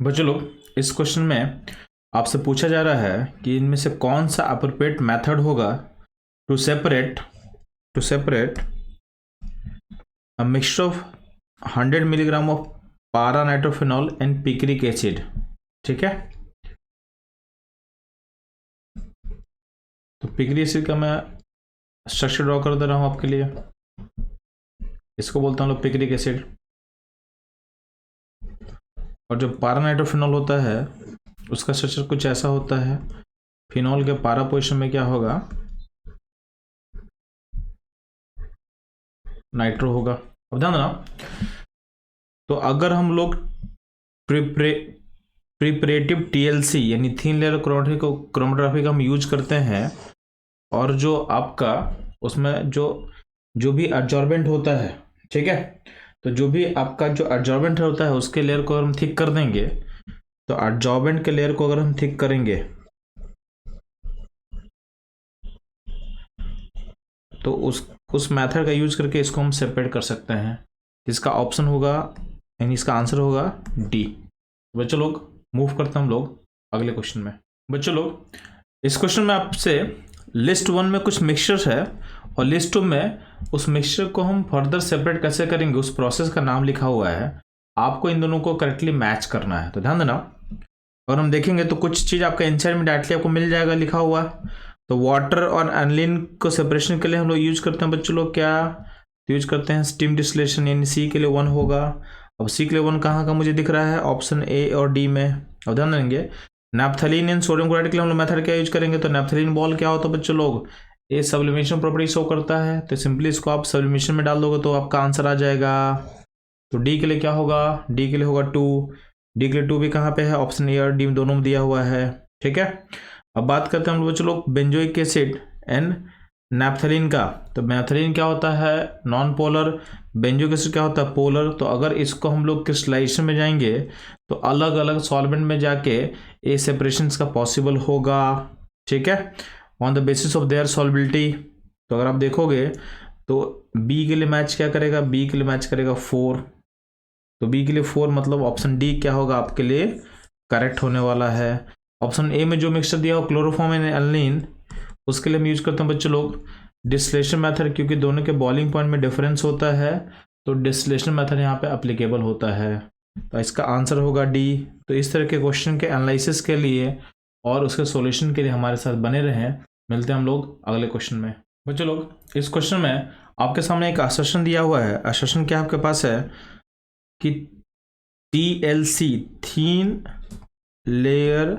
बच्चों लोग, इस क्वेश्चन में आपसे पूछा जा रहा है कि इनमें से कौन सा अप्रोप्रिएट मेथड होगा to separate a mixture of 100 milligram of para nitrophenol and picric acid. ठीक है, तो पिक्रिक एसिड का मैं स्ट्रक्चर ड्रॉ कर दे रहा हूं आपके लिए। इसको बोलता हूं लोग पिक्रिक एसिड। और जो पारा नाइट्रोफिनॉल होता है उसका स्ट्रक्चर कुछ ऐसा होता है। फिनॉल के पारा पोजीशन में क्या होगा, नाइट्रो होगा। अब ध्यान देना, तो अगर हम लोग प्रिपरेटिव टीएलसी यानी थिन लेयर क्रोमेटोग्राफी का हम यूज करते हैं, और जो आपका उसमें जो भी एडजॉर्बेंट होता है, ठीक है, तो जो भी आपका जो एडजॉर्बेंट होता है उसके लेयर को अगर हम थिक कर देंगे, तो एडजॉर्बेंट के लेयर को अगर हम थिक करेंगे तो उस मेथड का यूज करके इसको हम सेपरेट कर सकते हैं। इसका ऑप्शन होगा यानी इसका आंसर होगा डी। बच्चों लोग मूव करते हैं हम लोग अगले क्वेश्चन में। बच्चों लोग, इस क्वेश्चन में आपसे लिस्ट 1 में कुछ मिक्सचर्स है और लिस्ट 2 में उस मिक्सचर को हम फर्दर सेपरेट कैसे करेंगे उस प्रोसेस का नाम लिखा हुआ है। आपको इन दोनों को करेक्टली मैच करना है। तो ध्यान देना, और हम देखेंगे तो कुछ चीज़ आपका इनसाइड में डायरेक्टली आपको मिल जाएगा लिखा हुआ। तो वाटर और एनिलीन को सेपरेशन के लिए हम लोग यूज करते हैं बच्चों लोग क्या यूज करते हैं, स्टीम डिस्टिलेशन, यानी सी के लिए 1 होगा। अब सी के लिए 1 कहाँ का मुझे दिख रहा है, ऑप्शन ए और डी में। अब ध्यान देंगे, नैप्थलीन एंड सोडियम क्लोराइड के लिए हम लोग मेथड क्या यूज करेंगे, तो नैप्थलीन बॉल क्या होता है बच्चों लोग, ये सब्लिमेशन प्रॉपर्टी शो करता है। तो सिंपली इसको आप सब्लिमेशन में डाल दोगे तो आपका आंसर आ जाएगा। तो डी के लिए क्या होगा, डी के लिए होगा 2। डी के लिए 2 भी कहाँ पे है, ऑप्शन ए और डी दोनों में दिया हुआ है। ठीक है, अब बात करते हैं हम बच्चों लोग बेंजोइक एसिड एंड नैप्थलीन का। तो नैप्थलीन क्या होता है, नॉन पोलर। बेंजोइक एसिड क्या होता है, पोलर। तो अगर इसको हम लोग क्रिस्टलाइजेशन में जाएंगे तो अलग अलग सॉल्वेंट में जाके ये सेपरेशन का पॉसिबल होगा। ठीक है, on the basis of their solubility. तो अगर आप देखोगे तो बी के लिए मैच क्या करेगा, बी के लिए मैच करेगा 4। तो बी के लिए 4 मतलब ऑप्शन डी क्या होगा आपके लिए करेक्ट होने वाला है। ऑप्शन ए में जो मिक्सचर दिया हो क्लोरोफॉर्म एंड एल्निन, उसके लिए हम यूज करते हैं बच्चों लोग डिस्टिलेशन मेथड, क्योंकि दोनों के बॉइलिंग पॉइंट में डिफरेंस होता है तो डिस्टिलेशन मेथड यहाँ पे अप्लीकेबल होता है। तो इसका आंसर होगा डी। तो इस तरह के क्वेश्चन के एनालिसिस के लिए और उसके सॉल्यूशन के लिए हमारे साथ बने रहें। मिलते हैं हम लोग अगले क्वेश्चन में। बच्चों लोग, इस क्वेश्चन में आपके सामने एक असर्शन दिया हुआ है। असर्शन क्या आपके पास है कि TLC thin layer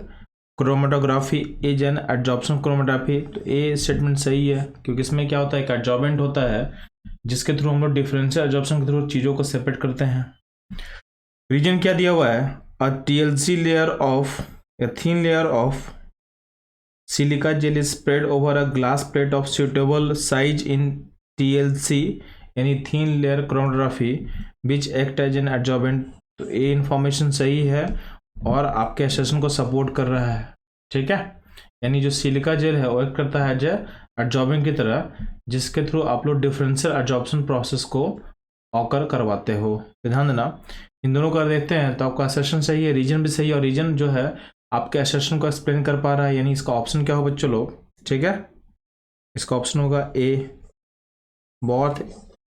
chromatography is an adsorption chromatography. तो ये स्टेटमेंट सही है, क्योंकि इसमें क्या होता है, एक एडजॉर्बेंट होता है जिसके थ्रू हम लोग डिफरेंशियल एडजॉर्प्शन के थ्रू चीज़ों को सेपरेट करते हैं। रीजन क्या दिया हुआ है, अ TLC layer of a thin layer of silica gel is spread over a glass plate of suitable size in TLC यानी thin layer chromatography which act as an adsorbent। तो ये इंफॉर्मेशन सही है और आपके एसेशन को सपोर्ट कर रहा है। ठीक है, यानी जो सिलिका जेल है वो एक्ट करता है एज एडजॉर्बिंग की तरह, जिसके थ्रू आप लोग डिफरेंशियल एडजॉर्प्शन प्रोसेस को ऑकर करवाते हो। ध्यान देना, इन दोनों का देखते हैं तो आपका एसेशन सही है, रीजन भी सही है, और रीजन जो है आपके एसेशन को एक्सप्लेन कर पा रहा है। यानी इसका ऑप्शन क्या हो बच्चों लोग, ठीक है, इसका ऑप्शन होगा A. Both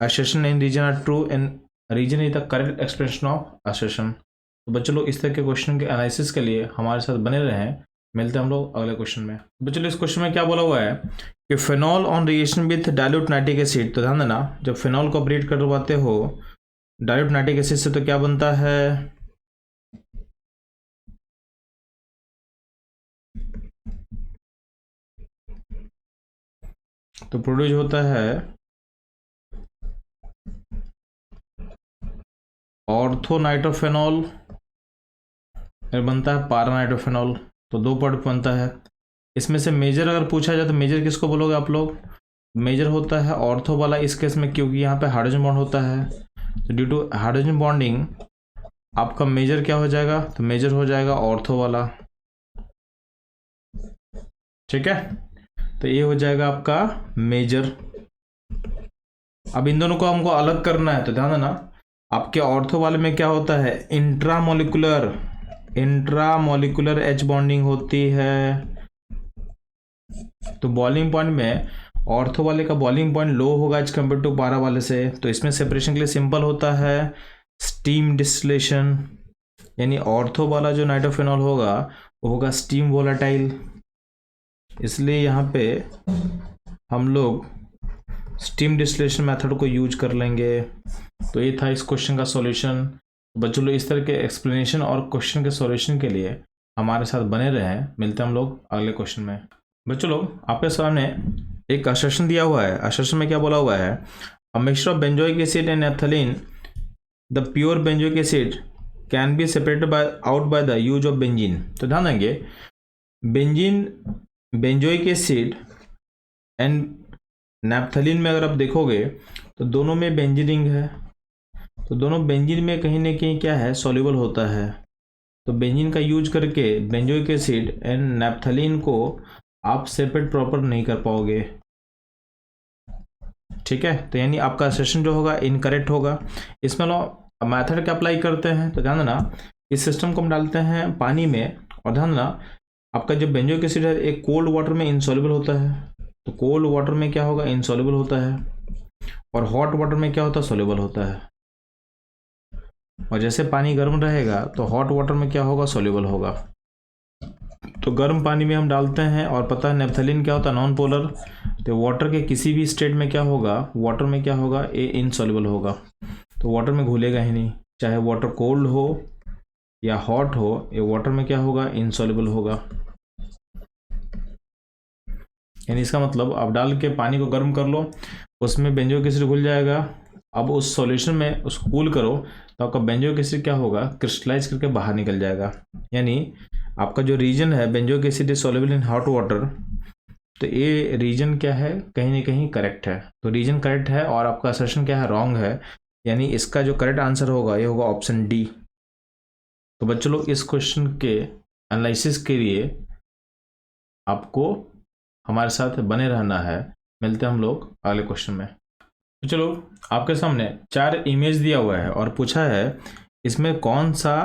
assertion and region are true and region is the correct expression of assertion। तो बच्चों लोग इस तरह के क्वेश्चन के एनालिसिस के लिए हमारे साथ बने रहें। मिलते हैं हम लोग अगले क्वेश्चन में। बच्चों लोग, इस क्वेश्चन में क्या बोला हुआ है कि phenol on reaction with dilute nitric acid. तो ध्यान देना, जब फिनॉल को ऑपरेट करवाते हो डाइल्यूट नाइट्रिक एसिड से तो क्या बनता है, तो प्रोड्यूस होता है ऑर्थोनाइट्रोफेनॉल, बनता है पारानाइट्रोफेनॉल। तो 2 पार्ट बनता है। इसमें से मेजर अगर पूछा जाए तो मेजर किसको बोलोगे आप लोग, मेजर होता है ऑर्थो वाला इस केस में, क्योंकि यहाँ पे हाइड्रोजन बॉन्ड होता है। तो ड्यू टू हाइड्रोजन बॉन्डिंग आपका मेजर क्या हो जाएगा, तो मेजर हो जाएगा ऑर्थो वाला। ठीक है, तो ये हो जाएगा आपका मेजर। अब इन दोनों को हमको अलग करना है, तो ध्यान देना आपके ऑर्थो वाले में क्या होता है, intramolecular intra molecular H bonding होती है। तो बॉइलिंग पॉइंट में ऑर्थो वाले का बॉइलिंग पॉइंट लो होगा एज कम्पेयर टू पारा वाले से, तो इसमें सेपरेशन के लिए सिंपल होता है स्टीम डिस्टिलेशन, यानी ऑर्थो वाला जो नाइट्रोफिनॉल होगा वो होगा स्टीम वोलाटाइल, इसलिए यहाँ पे हम लोग स्टीम डिस्टिलेशन मेथड को यूज कर लेंगे। तो ये था इस क्वेश्चन का सॉल्यूशन। बच्चों लोग इस तरह के एक्सप्लेनेशन और क्वेश्चन के सॉल्यूशन के लिए हमारे साथ बने रहें। मिलते हैं हम लोग अगले क्वेश्चन में। बच्चों लोग आपके सामने एक असर्शन दिया हुआ है। असर्शन में क्या बोला हुआ है, अ mixture of benzoic acid and naphthalene, the pure benzoic acid can be separated out by the use of benzene. तो ध्यान देंगे, benzene, benzoic acid and naphthalene में अगर आप देखोगे तो दोनों में बेंजीन रिंग है, तो दोनों बेंजीन में कहीं ना कहीं क्या है, सॉल्युबल होता है। तो बेंजीन का यूज करके बेंजोइक एसिड एंड नैप्थलीन को आप सेपरेट प्रॉपर नहीं कर पाओगे, ठीक है। तो यानी आपका असर्शन जो होगा इनकरेक्ट होगा। इसमें लोग मैथड क्या अप्लाई करते हैं, तो ध्यान देना इस सिस्टम को हम डालते हैं पानी में, और ध्यान देना आपका जो बेंजोइक एसिड है एक कोल्ड वाटर में इनसॉल्युबल होता है, तो कोल्ड वाटर में क्या होगा, इनसॉल्युबल होता है, और हॉट वाटर में क्या होता है, सॉल्युबल होता है। और जैसे पानी गर्म रहेगा तो हॉट वाटर में क्या होगा, सॉल्युबल होगा। तो गर्म पानी में हम डालते हैं, और पता है नेप्थलीन क्या होता है, नॉन पोलर, तो वाटर के किसी भी स्टेट में क्या होगा, वाटर में क्या होगा, ये इनसॉल्युबल होगा, तो वाटर में घुलेगा ही नहीं, चाहे वाटर कोल्ड हो या हॉट हो, ये वाटर में क्या होगा, इनसॉल्युबल होगा। यानी इसका मतलब आप डाल के पानी को गर्म कर लो, उसमें बेंजोइक एसिड घुल जाएगा। अब उस सॉल्यूशन में उसको कूल करो तो आपका बेंजोइक एसिड क्या होगा, क्रिस्टलाइज करके बाहर निकल जाएगा। यानी आपका जो रीजन है benzoic acid is soluble in hot water, तो ये रीजन क्या है, कहीं ना कहीं करेक्ट है। तो रीजन करेक्ट है और आपका असर्शन क्या है, रॉन्ग है। यानी इसका जो करेक्ट आंसर होगा ये होगा ऑप्शन डी। तो बच्चों लोग इस क्वेश्चन के एनालिसिस के लिए आपको हमारे साथ बने रहना है। मिलते हैं हम लोग अगले क्वेश्चन में। तो चलो आपके सामने 4 इमेज दिया हुआ है और पूछा है इसमें कौन सा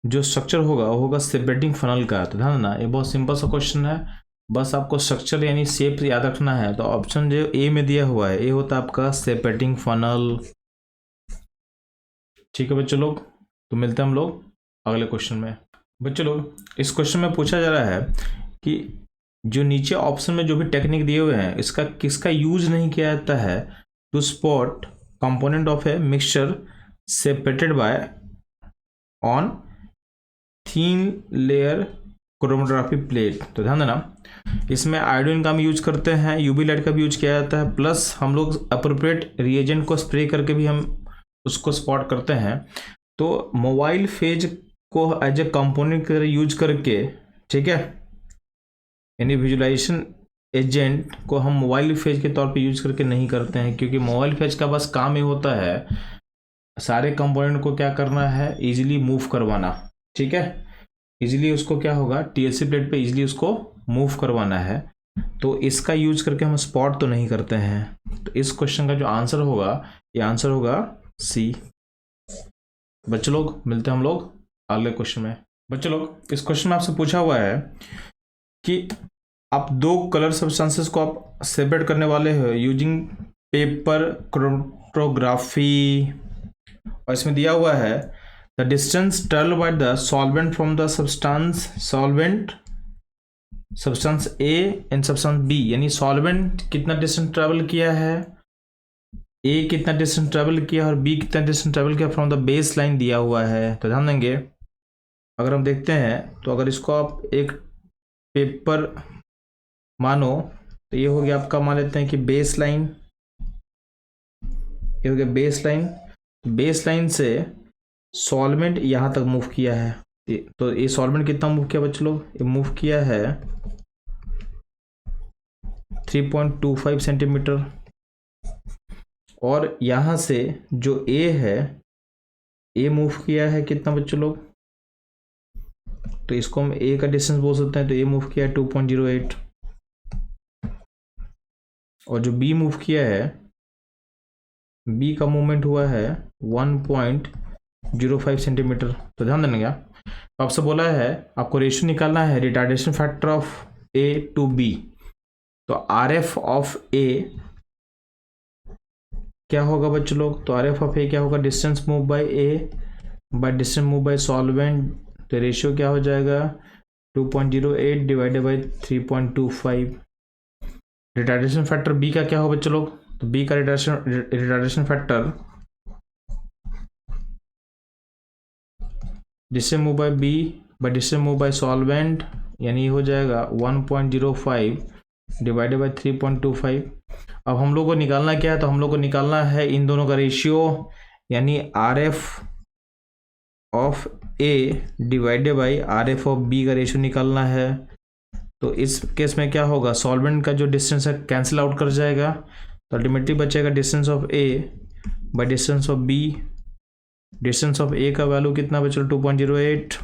जो स्ट्रक्चर होगा वो होगा सेपरेटिंग फनल का। तो ध्यान देना ये बहुत सिंपल सा क्वेश्चन है, बस आपको स्ट्रक्चर यानी शेप याद रखना है। तो ऑप्शन जो ए में दिया हुआ है ये होता है आपका सेपरेटिंग फनल, ठीक है बच्चों लोग। तो मिलते हैं हम लोग अगले क्वेश्चन में। बच्चों लोग इस क्वेश्चन में पूछा जा रहा है कि जो नीचे ऑप्शन में जो भी टेक्निक दिए हुए हैं इसका किसका यूज नहीं किया जाता है, to spot component of a mixture separated by on thin layer chromatography plate. तो ध्यान देना इसमें आयोडीन का भी यूज करते हैं, यूवी लाइट का भी यूज किया जाता है, प्लस हम लोग अप्रोप्रिएट रिएजेंट को स्प्रे करके भी हम उसको स्पॉट करते हैं। तो मोबाइल फेज को एज ए कंपोनेंट की तरह यूज करके, ठीक है, यानी विजुलाइजेशन एजेंट को हम मोबाइल फेज के तौर पे यूज करके नहीं करते हैं, क्योंकि मोबाइल फेज का बस काम ये होता है सारे कंपोनेंट को क्या करना है, इजीली मूव करवाना, ठीक है। इजीली उसको क्या होगा, टीएलसी प्लेट पे इजीली उसको मूव करवाना है। तो इसका यूज करके हम स्पॉट तो नहीं करते हैं। तो इस क्वेश्चन का जो आंसर होगा ये आंसर होगा सी। बच्चों लोग मिलते हैं हम लोग अगले क्वेश्चन में। बच्चों लोग इस क्वेश्चन में आपसे पूछा हुआ है कि आप 2 कलर सब्सटेंसेस को आप सेपरेट करने वाले हो यूजिंग पेपर क्रोमेटोग्राफी, और इसमें दिया हुआ है the distance travel by the solvent from the substance A and substance B, यानी सॉल्वेंट कितना डिस्टेंस ट्रेवल किया है, ए कितना डिस्टेंस ट्रेवल किया और बी कितना डिस्टेंस ट्रेवल किया फ्रॉम द बेस लाइन दिया हुआ है। तो ध्यान देंगे अगर हम देखते हैं तो अगर इसको आप एक पेपर मानो तो ये हो गया आपका, मान लेते हैं कि बेस लाइन, ये हो गया बेस लाइन। बेस लाइन से सॉल्वेंट यहाँ तक मूव किया है, तो ये सॉल्वेंट कितना मूव किया बच्चों लोग, ये मूव किया है 3.25 सेंटीमीटर। और यहाँ से जो ए है ए मूव किया है कितना बच्चों लोग, तो इसको हम ए का डिस्टेंस बोल सकते हैं, तो ए मूव किया है 2.08, और जो बी मूव किया है बी का मूवमेंट हुआ है 1.05 सेंटीमीटर। तो ध्यान देना क्या तो आपसे बोला है आपको रेशियो निकालना है retardation factor of A to B. तो आर एफ ऑफ ए क्या होगा बच्चों लोग? तो आर एफ ऑफ ए क्या होगा? Distance move by A by distance move by solvent. तो रेशियो क्या हो जाएगा? 2.08 divided by 3.25। Retardation factor B का क्या हो बच्चों लोग? तो बी का retardation factor distance move by B by distance move by solvent, यानी हो जाएगा 1.05 डिवाइडेड बाई 3.25। अब हम लोग को निकालना क्या है? तो हम लोग को निकालना है इन दोनों का रेशियो, यानी R F of A divided by R F of B का रेशियो निकालना है। तो इस केस में क्या होगा? सॉल्वेंट का जो डिस्टेंस है कैंसिल आउट कर जाएगा, तो अल्टीमेटली बचेगा distance of A by distance of B. Distance of A का वैल्यू कितना बचा? 2.08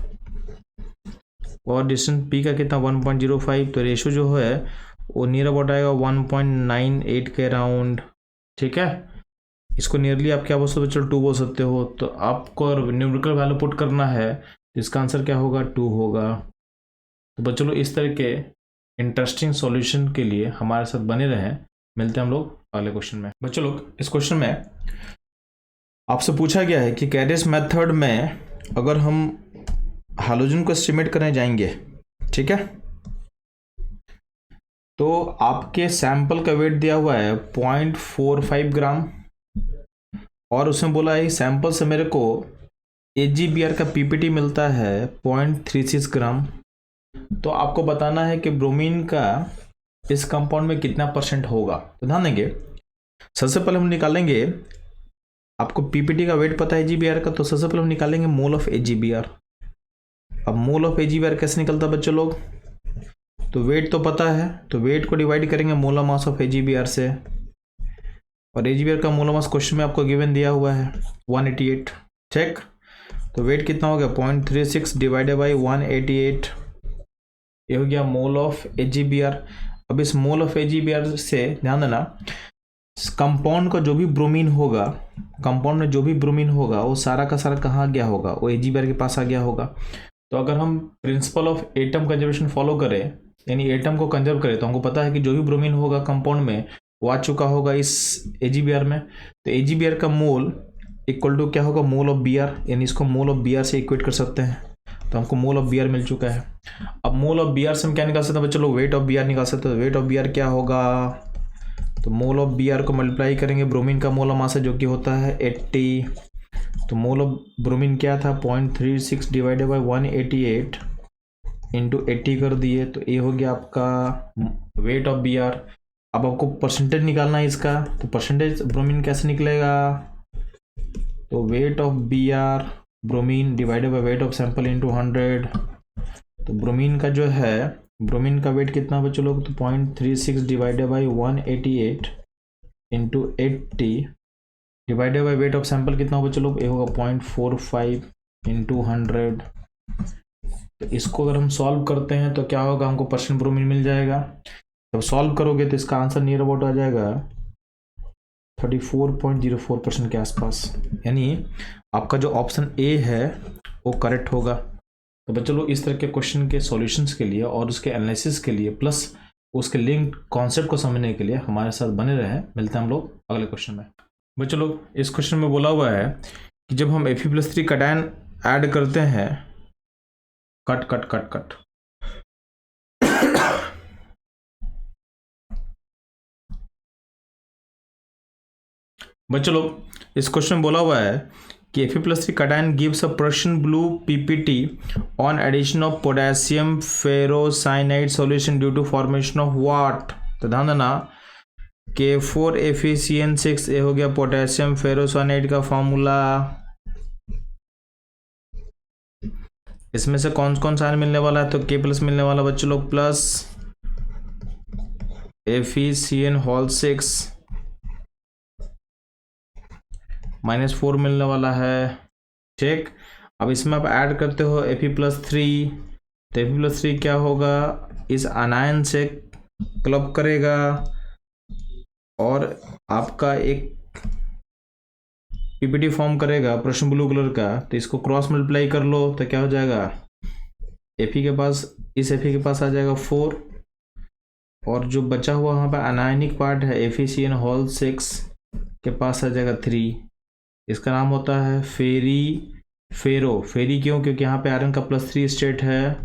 और डिस्टेंस बी का कितना? 1.05। तो रेशियो जो है वो नियर अबाउट आएगा 1.98 के अराउंड। ठीक है, इसको नियरली आप क्या बोल सकते हो बच्चों? 2 बोल सकते हो। तो आपको न्यूमेरिकल वैल्यू पुट करना है, तो इसका आंसर क्या होगा? 2 होगा। तो बच्चों लोग इस तरह के इंटरेस्टिंग सॉल्यूशन के लिए हमारे साथ बने रहें। मिलते हैं हम लोग अगले क्वेश्चन में। बच्चों लोग इस क्वेश्चन में आपसे पूछा गया है कि कैरियस मेथड में अगर हम हाइड्रोजन को एस्टिमेट करने जाएंगे, ठीक है, तो आपके सैंपल का वेट दिया हुआ है 0.45 ग्राम और उसमें बोला है सैंपल से मेरे को AgBr का पीपीटी मिलता है 0.36 ग्राम। तो आपको बताना है कि ब्रोमीन का इस कंपाउंड में कितना % होगा। तो ध्यान देंगे, सबसे पहले हम निकालेंगे, आपको पीपीटी का वेट पता है AgBr का, तो सबसे पहले हम निकालेंगे मोल ऑफ AgBr। अब मोल ऑफ AgBr कैसे निकलता है बच्चों लोग? तो वेट तो पता है, तो वेट को डिवाइड करेंगे मोलर मास ऑफ AgBr से, और AgBr का मोलर मास क्वेश्चन में आपको गिवन दिया हुआ है 188। ठीक, तो वेट कितना हो गया? 0.36 डिवाइडेड बाई 188, ये हो गया मोल ऑफ AgBr। अब इस मोल ऑफ AgBr से ध्यान देना, कंपाउंड का जो भी ब्रोमीन होगा, कंपाउंड में जो भी ब्रोमीन होगा वो सारा का सारा कहाँ गया होगा? वो AgBr के पास आ गया होगा। तो अगर हम principle of atom conservation follow करें, यानी एटम को कंजर्व करें, तो हमको पता है कि जो भी ब्रोमीन होगा कंपाउंड में वो आ चुका होगा इस AgBr में। तो AgBr का मोल इक्वल टू क्या होगा? मोल ऑफ Br, यानी इसको मोल ऑफ Br से इक्वेट कर सकते हैं। तो हमको मोल ऑफ Br मिल चुका है। अब मोल ऑफ Br से हम क्या निकाल सकते हैं बच्चों लोग? वेट ऑफ Br निकाल सकते हैं। वेट ऑफ Br क्या होगा? तो मोल ऑफ Br को मल्टीप्लाई करेंगे ब्रोमीन का मोलर मास जो कि होता है 80। तो मोल ऑफ ब्रोमीन क्या था? 0.36 डिवाइडेड बाई 188 इंटू 80 कर दिए, तो ये हो गया आपका वेट ऑफ Br। अब आपको परसेंटेज निकालना है इसका, तो परसेंटेज ब्रोमीन कैसे निकलेगा? तो weight of Br bromine divided by wait of sample into 100। तो ब्रोमीन का जो है, ब्रोमीन का वेट कितना बच्चों लोग? तो 0.36 divided by 188 into 80 divided by wait of sample कितना हो बच्चों लोग? ये होगा 0.45 इंटू 100। तो इसको अगर हम सॉल्व करते हैं तो क्या होगा? हमको % ब्रोमीन मिल जाएगा। जब सॉल्व करोगे तो इसका आंसर नियर अबाउट आ जाएगा 34.04% के आसपास, यानी आपका जो ऑप्शन ए है वो करेक्ट होगा। तो बच्चों लोग इस तरह के क्वेश्चन के सॉल्यूशंस के लिए और उसके एनालिसिस के लिए प्लस उसके लिंक कॉन्सेप्ट को समझने के लिए हमारे साथ बने रहें। मिलते हैं हम लोग अगले क्वेश्चन में। बच्चों लोग इस क्वेश्चन में बोला हुआ है कि जब हम Fe+3 कैटायन ऐड करते हैं, कट कट कट कट बच्चों लोग इस क्वेश्चन में बोला हुआ है कि Fe+3 cation gives a Prussian blue PPT on addition of potassium ferrocyanide solution due to formation of what? तो ध्यान देना, K4FeCN6 ये हो गया पोटेशियम फेरोसाइनाइड का फॉर्मूला। इसमें से कौन कौन सा मिलने वाला है? तो K+ मिलने वाला बच्चों लोग, प्लस FeCN6 -4 मिलने वाला है। ठीक, अब इसमें आप ऐड करते हो Fe+3, तो Fe+3 क्या होगा? इस अनायन से क्लब करेगा और आपका एक पीपीटी फॉर्म करेगा प्रश्न ब्लू कलर का, तो इसको क्रॉस मल्टीप्लाई कर लो तो क्या हो जाएगा, एफी के पास, इस एफी के पास आ जाएगा 4, और जो बचा हुआ वहाँ पर अनायनिक पार्ट है FeCN होल 6 के पास आ जाएगा 3। इसका नाम होता है फेरी फेरी क्यों, क्योंकि यहाँ पे आयरन का +3 स्टेट है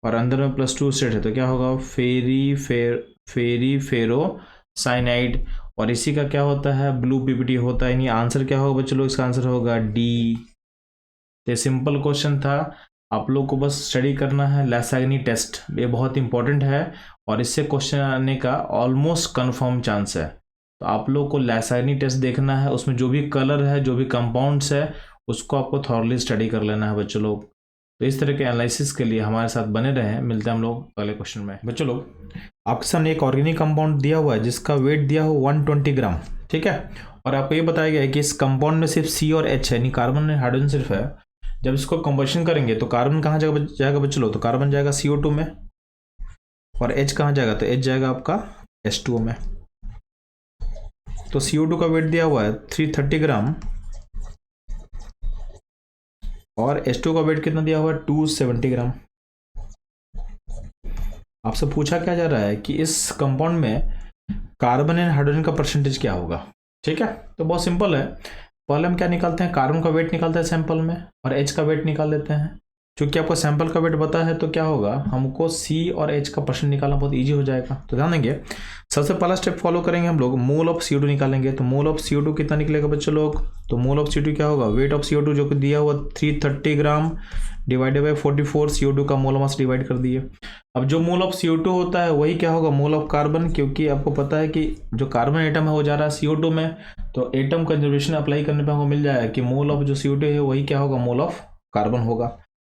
और अंदर में +2 स्टेट है, तो क्या होगा फेरी फेरो साइनाइड। और इसी का क्या होता है, ब्लू पीपीटी होता है। यानी आंसर क्या होगा बच्चों लोग, इसका आंसर होगा डी। ये सिंपल क्वेश्चन था, आप लोग को बस स्टडी करना है लैसाग्नी टेस्ट, ये बहुत इंपॉर्टेंट है और इससे क्वेश्चन आने का ऑलमोस्ट कंफर्म चांस है। तो आप लोग को लैसाग्नी टेस्ट देखना है, उसमें जो भी कलर है, जो भी कंपाउंड्स है, उसको आपको थॉरली स्टडी कर लेना है बच्चों लोग। तो इस तरह के एनालिसिस के लिए हमारे साथ बने रहें। मिलते हैं हम लोग अगले क्वेश्चन में। बच्चों लोग आपके सामने एक ऑर्गेनिक कंपाउंड दिया हुआ है जिसका वेट दिया हो 120 ग्राम, ठीक है, और आपको ये बताया गया है कि इस कंपाउंड में सिर्फ C और H है, यानी कार्बन और हाइड्रोजन सिर्फ है। जब इसको कंबशन करेंगे तो कार्बन कहाँ जाएगा बच्चों लोग, तो कार्बन जाएगा CO2 में, और H कहाँ जाएगा, तो H जाएगा आपका H2O में। तो CO2 का वेट दिया हुआ है 330 ग्राम और H2O का वेट कितना दिया हुआ है 270 ग्राम। आपसे पूछा क्या जा रहा है कि इस कंपाउंड में कार्बन एंड हाइड्रोजन का परसेंटेज क्या होगा, ठीक है। तो बहुत सिंपल है, पहले हम क्या निकालते हैं, कार्बन का वेट निकालते हैं सैंपल में और H का वेट निकाल लेते हैं। क्योंकि आपको सैंपल का वेट पता है तो क्या होगा, हमको C और H का परसेंट निकालना बहुत इजी हो जाएगा। तो ध्यान देंगे, सबसे पहला स्टेप फॉलो करेंगे हम लोग, मोल ऑफ CO2 निकालेंगे। तो मोल ऑफ CO2 कितना निकलेगा बच्चों लोग, तो मोल ऑफ CO2 क्या होगा, वेट ऑफ CO2 जो कि दिया हुआ 330 ग्राम डिवाइडेड बाई 44, CO2 का मोल मास डिवाइड कर दिए। अब जो मोल ऑफ CO2 होता है वही क्या होगा, मोल ऑफ कार्बन, क्योंकि आपको पता है कि जो कार्बन एटम है वो जा रहा है CO2 में, तो एटम कंजर्वेशन अप्लाई करने पर हमको मिल जाएगा कि मोल ऑफ जो CO2 है वही क्या होगा, मोल ऑफ कार्बन होगा।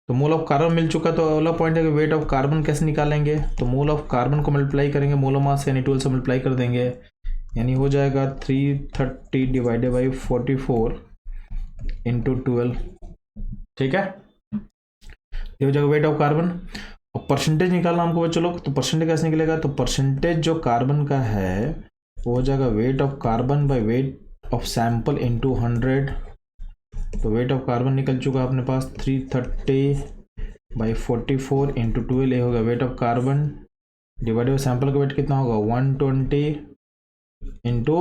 तो मोल ऑफ कार्बन मिल चुका, तो अगला पॉइंट है कि वेट ऑफ कार्बन कैसे निकालेंगे, तो मोल ऑफ कार्बन को मल्टीप्लाई करेंगे मोल ऑफ मास यानी 12 से मल्टीप्लाई कर देंगे, यानी हो जाएगा 330 डिवाइडेड बाई 44 इंटू 12, ठीक है। ये हो जाएगा वेट ऑफ कार्बन। और परसेंटेज निकालना हमको बच्चों लोग, तो परसेंटेज कैसे निकलेगा, तो परसेंटेज जो कार्बन का है वो हो जाएगा weight of carbon by wait of sample into 100। तो वेट ऑफ कार्बन निकल चुका अपने पास 330 बाई 44 इंटू 12, ये होगा weight of carbon divided by sample का वेट कितना होगा 120 इंटू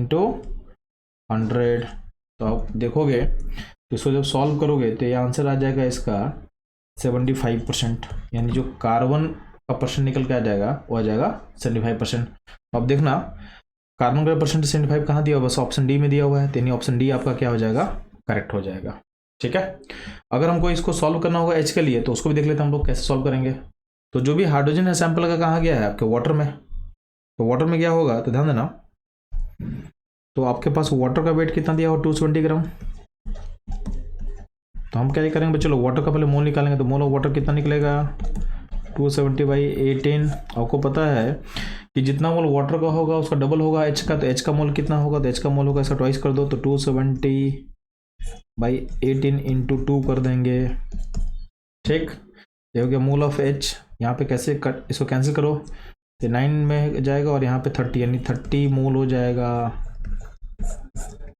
100। तो आप देखोगे तो इसको जब सॉल्व करोगे तो ये आंसर आ जाएगा इसका 75%, यानी जो कार्बन का परसेंट निकल के आ जाएगा वो आ जाएगा 75%। अब देखना कार्बन का परसेंट 75 कहाँ दिया हुआ, बस ऑप्शन डी में दिया हुआ है, तो यानी ऑप्शन डी आपका क्या हो जाएगा, करेक्ट हो जाएगा, ठीक है। अगर हमको इसको सॉल्व करना होगा H के लिए तो उसको भी देख लेते हैं हम लोग कैसे सॉल्व करेंगे। तो जो भी हाइड्रोजन है सैंपल का कहाँ गया है, आपके वाटर में, तो वाटर में क्या होगा, तो ध्यान देना, तो आपके पास वाटर का वेट कितना दिया हुआ 270 ग्राम। तो हम क्या करेंगे चलो वाटर का पहले मोल निकालेंगे, तो मोल ऑफ वाटर कितना निकलेगा 270 बाई 18। आपको पता है कि जितना मोल वाटर का होगा उसका डबल होगा H का, तो H का मोल कितना होगा, तो H का मोल होगा इसका ट्वाइस कर दो, तो 270 बाई 18 इंटू 2 कर देंगे, ठीक। ये हो गया मोल ऑफ H। यहाँ पे कैसे कट, इसको कैंसिल करो तो 9 में जाएगा और यहाँ पे 30, यानी 30 मोल हो जाएगा।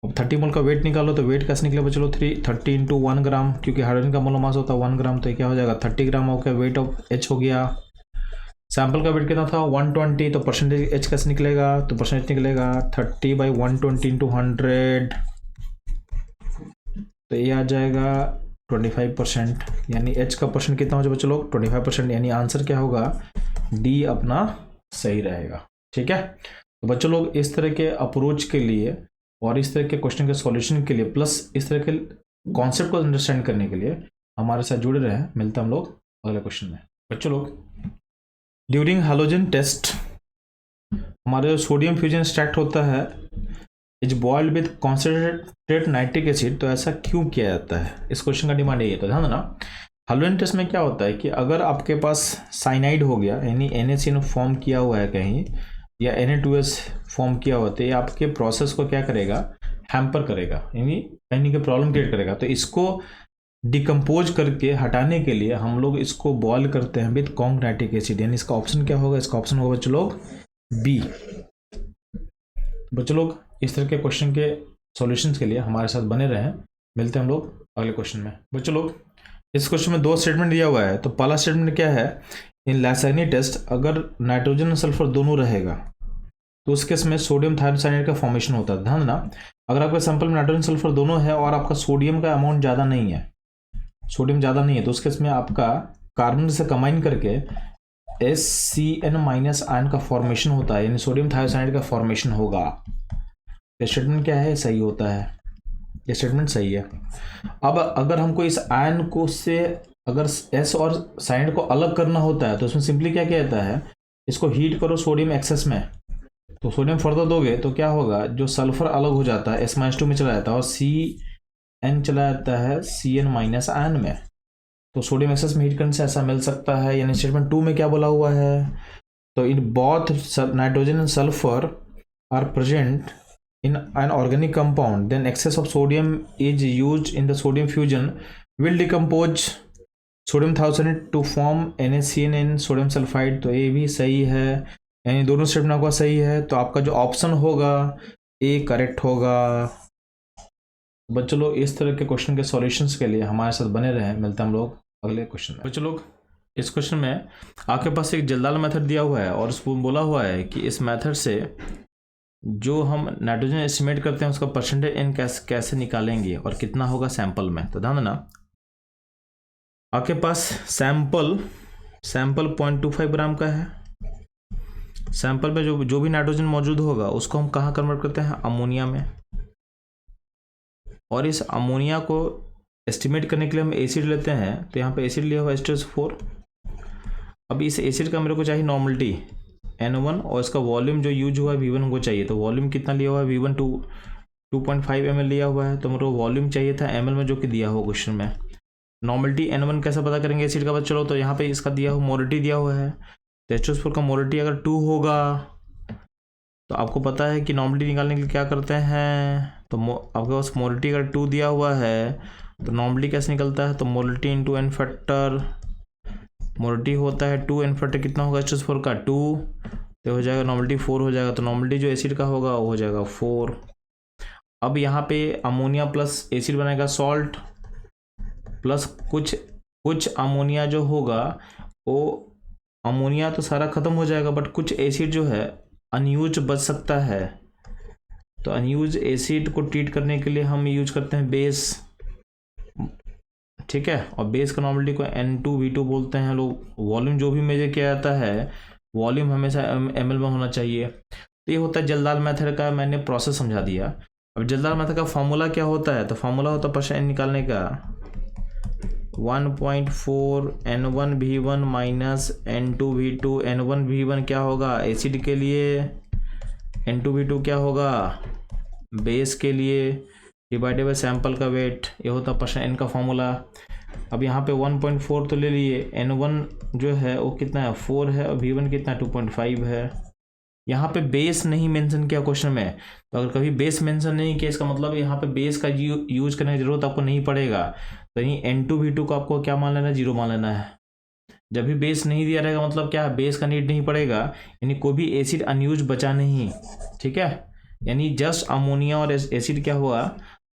अब 30 मोल का वेट निकालो, तो वेट कैसे निकलेगा चलो 30 इंटू 1 ग्राम, क्योंकि हाइड्रोजन का मोल मास होता है 1 ग्राम, तो ये क्या हो जाएगा 30 ग्राम हो गया, वेट ऑफ H हो गया। सैंपल का वेट कितना था 120, तो परसेंटेज H कैसे निकलेगा, तो परसेंटेज निकलेगा 30 बाई 120 इंटू 100, तो ये आ जाएगा 25%, यानी H का परसेंट कितना हो जाएगा बच्चों लोग 25%, यानी आंसर क्या होगा डी अपना सही रहेगा, ठीक है। तो बच्चों लोग इस तरह के अप्रोच के लिए और इस तरह के क्वेश्चन के सॉल्यूशन के लिए प्लस इस तरह के कॉन्सेप्ट को अंडरस्टैंड करने के लिए हमारे साथ जुड़े रहे। मिलते हैं हम लोग अगले क्वेश्चन में। बच्चों लोग ड्यूरिंग हैलोजन टेस्ट हमारे जो सोडियम फ्यूजन एक्सट्रैक्ट होता है is boiled with concentrated nitric acid, तो ऐसा क्यों किया जाता है, इस क्वेश्चन का डिमांड यही है। तो ध्यान देना, हैलोजन टेस्ट में क्या होता है कि अगर आपके पास साइनाइड हो गया यानी NaCN फॉर्म किया हुआ है कहीं या Na2S फॉर्म किया हुआ, तो ये आपके प्रोसेस को क्या करेगा, हैम्पर करेगा, यानी कहीं के प्रॉब्लम क्रिएट करेगा। तो इसको डिकम्पोज करके हटाने के लिए हम लोग इसको बॉयल करते हैं विद कॉन्क नाइट्रिक एसिड, यानी इसका ऑप्शन क्या होगा, इसका ऑप्शन होगा बच्चों लोग बी। बच्चों लोग इस तरह के क्वेश्चन के सॉल्यूशंस के लिए हमारे साथ बने रहें। मिलते हैं हम लोग अगले क्वेश्चन में। बच्चों लोग, इस क्वेश्चन में 2 स्टेटमेंट दिया हुआ है। तो पहला स्टेटमेंट क्या है, इन लैसाइनी टेस्ट अगर नाइट्रोजन और सल्फर दोनों रहेगा तो उस केस में सोडियम थायोसाइनाइड का फॉर्मेशन होता है। ध्यान देना, अगर आपके सैंपल में नाइट्रोजन सल्फर दोनों है और आपका सोडियम का अमाउंट ज़्यादा नहीं है, सोडियम ज़्यादा नहीं है, तो उस केस में आपका कार्बन से कंबाइन करके SCN- आयन का फॉर्मेशन होता है, यानी सोडियम थायोसाइनाइड का फॉर्मेशन होगा। ये स्टेटमेंट क्या है, सही होता है, ये स्टेटमेंट सही है। अब अगर हमको इस आयन को से अगर S और साइनाइड को अलग करना होता है तो उसमें सिंपली क्या कहता है, इसको हीट करो सोडियम एक्सेस में, तो सोडियम फर्दर दोगे तो क्या होगा, जो सल्फर अलग हो जाता है S-2 में चला जाता है और CN चला जाता है CN- आयन में। तो सोडियम एक्सेस में हीट करने से ऐसा मिल सकता है। यानी स्टेटमेंट 2 में क्या बोला हुआ है, तो in both nitrogen and sulphur are present in an organic compound, then excess of sodium is used in the sodium fusion will decompose sodium thiocyanate to form NaCN and sodium sulfide। तो ये भी सही है, यानी दोनों statement आपका सही है। तो आपका जो ऑप्शन होगा ए करेक्ट होगा। बच्चों लोग, इस तरह के क्वेश्चन के सॉल्यूशंस के लिए हमारे साथ बने रहें। मिलते हैं हम लोग अगले क्वेश्चन में। बच्चों लोग, इस क्वेश्चन में आपके पास एक जल्दाल मेथड दिया हुआ है और उसको बोला हुआ है कि इस मेथड से जो हम नाइट्रोजन एस्टिमेट करते हैं उसका परसेंटेज एन कैसे निकालेंगे और कितना होगा सैंपल में। तो ध्यान देना, आपके पास सैंपल 0.25 ग्राम का है। सैंपल में जो भी नाइट्रोजन मौजूद होगा उसको हम कहाँ कन्वर्ट करते हैं, अमोनिया में। और इस अमोनिया को एस्टिमेट करने के लिए हम एसिड लेते हैं। तो यहाँ पे एसिड लिया हुआ H2SO4। अब इस एसिड का मेरे को चाहिए नॉर्मलिटी N1 और इसका वॉल्यूम जो यूज हुआ है V1 हमको चाहिए। तो वॉल्यूम कितना लिया हुआ है, V1 2.5 ml लिया हुआ है। तो मेरे को वॉल्यूम चाहिए था ml में, जो कि दिया हुआ क्वेश्चन में। नॉर्मलिटी N1 कैसे पता करेंगे एसिड का, चलो तो यहाँ पे इसका दिया हुआ मोलिटी दिया हुआ है। तो H2SO4 का मोलिटी अगर 2 होगा तो आपको पता है कि नॉर्मलिटी निकालने के लिए क्या करते हैं। तो आपके पास मोलिटी अगर 2 दिया हुआ है तो नॉर्मलिटी कैसे निकलता है, तो molarity into n factor, molarity होता है 2, एन फैक्टर कितना होगा H2SO4 का 2, तो हो जाएगा नॉर्मलिटी 4 हो जाएगा। तो नॉर्मलिटी जो एसिड का होगा वो हो जाएगा 4। अब यहाँ पे अमोनिया प्लस एसिड बनेगा सॉल्ट, प्लस कुछ अमोनिया जो होगा वो अमोनिया तो सारा खत्म हो जाएगा, बट कुछ एसिड जो है अनयूज बच सकता है। तो अनयूज एसिड को ट्रीट करने के लिए हम यूज करते हैं बेस, ठीक है। और बेस का नॉर्मलिटी को N2V2 बोलते हैं लोग। वॉल्यूम जो भी मेजर किया जाता है वॉल्यूम हमेशा ml में होना चाहिए। तो ये होता है जल्दाल मेथड का, मैंने प्रोसेस समझा दिया। अब जल्दाल मेथड का फॉर्मूला क्या होता है, तो फॉर्मूला होता है परसेंट निकालने का 1.4 N1V1 माइनस N2V2। N1V1 क्या होगा एसिड के लिए, N2V2 क्या होगा बेस के लिए, डिवाइडेड बाय सैंपल का वेट। ये होता परसेंट एन का फॉर्मूला। अब यहाँ पे 1.4 तो ले लिए, N1 जो है वो कितना है 4 है और V1 कितना 2.5 है। यहाँ पे बेस नहीं मेंशन किया क्वेश्चन में, तो अगर कभी बेस मेंशन नहीं किया इसका मतलब यहाँ पे बेस का यूज करने की जरूरत आपको नहीं पड़ेगा। तो यानी N2V2 को आपको क्या मान लेना है, 0 मान लेना है। जब भी बेस नहीं दिया रहेगा मतलब क्या है, बेस का नीड नहीं पड़ेगा, यानी कोई भी एसिड अनयूज बचा नहीं, ठीक है। यानी जस्ट अमोनिया और एसिड क्या हुआ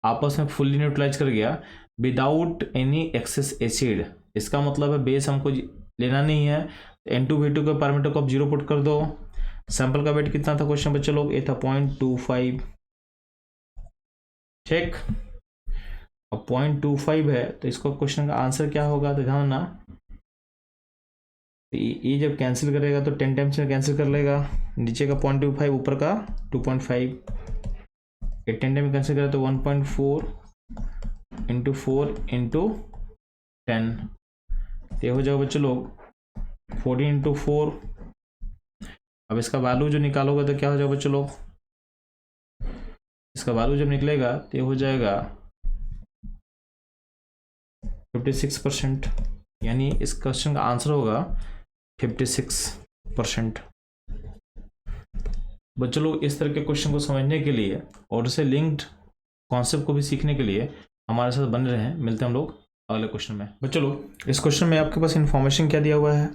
आपस में फुल्ली न्यूट्रलाइज कर गया विदाउट एनी एक्सेस एसिड। इसका मतलब है बेस हमको लेना नहीं है। N2V2 के पैरामीटर को आप 0 पुट कर दो। सैंपल का वेट कितना था क्वेश्चन बच्चे लोग, ये था 0.25, ठीक। अब 0.25 है तो इसको क्वेश्चन का आंसर क्या होगा, तो ध्यान ना, ये जब कैंसिल करेगा तो 10 टाइम्स में कैंसिल कर लेगा। नीचे का 0.25 ऊपर का 2.5, 10 टाइम कैंसिल करें तो 1.4 इंटू 4 इंटू 10, ये हो जाएगा बच्चों लोग 14 इंटू 4। अब इसका वैल्यू जो निकालोगे तो क्या हो जाएगा बच्चों लोग, इसका वैल्यू जब निकलेगा तो ये हो जाएगा 56%। यानी इस क्वेश्चन का आंसर होगा 56%। बच्चों लोग, इस तरह के क्वेश्चन को समझने के लिए और उससे लिंक्ड कॉन्सेप्ट को भी सीखने के लिए हमारे साथ बने रहें। मिलते हैं हम लोग अगले क्वेश्चन में। बच्चों लोग, इस क्वेश्चन में आपके पास इन्फॉर्मेशन क्या दिया हुआ है,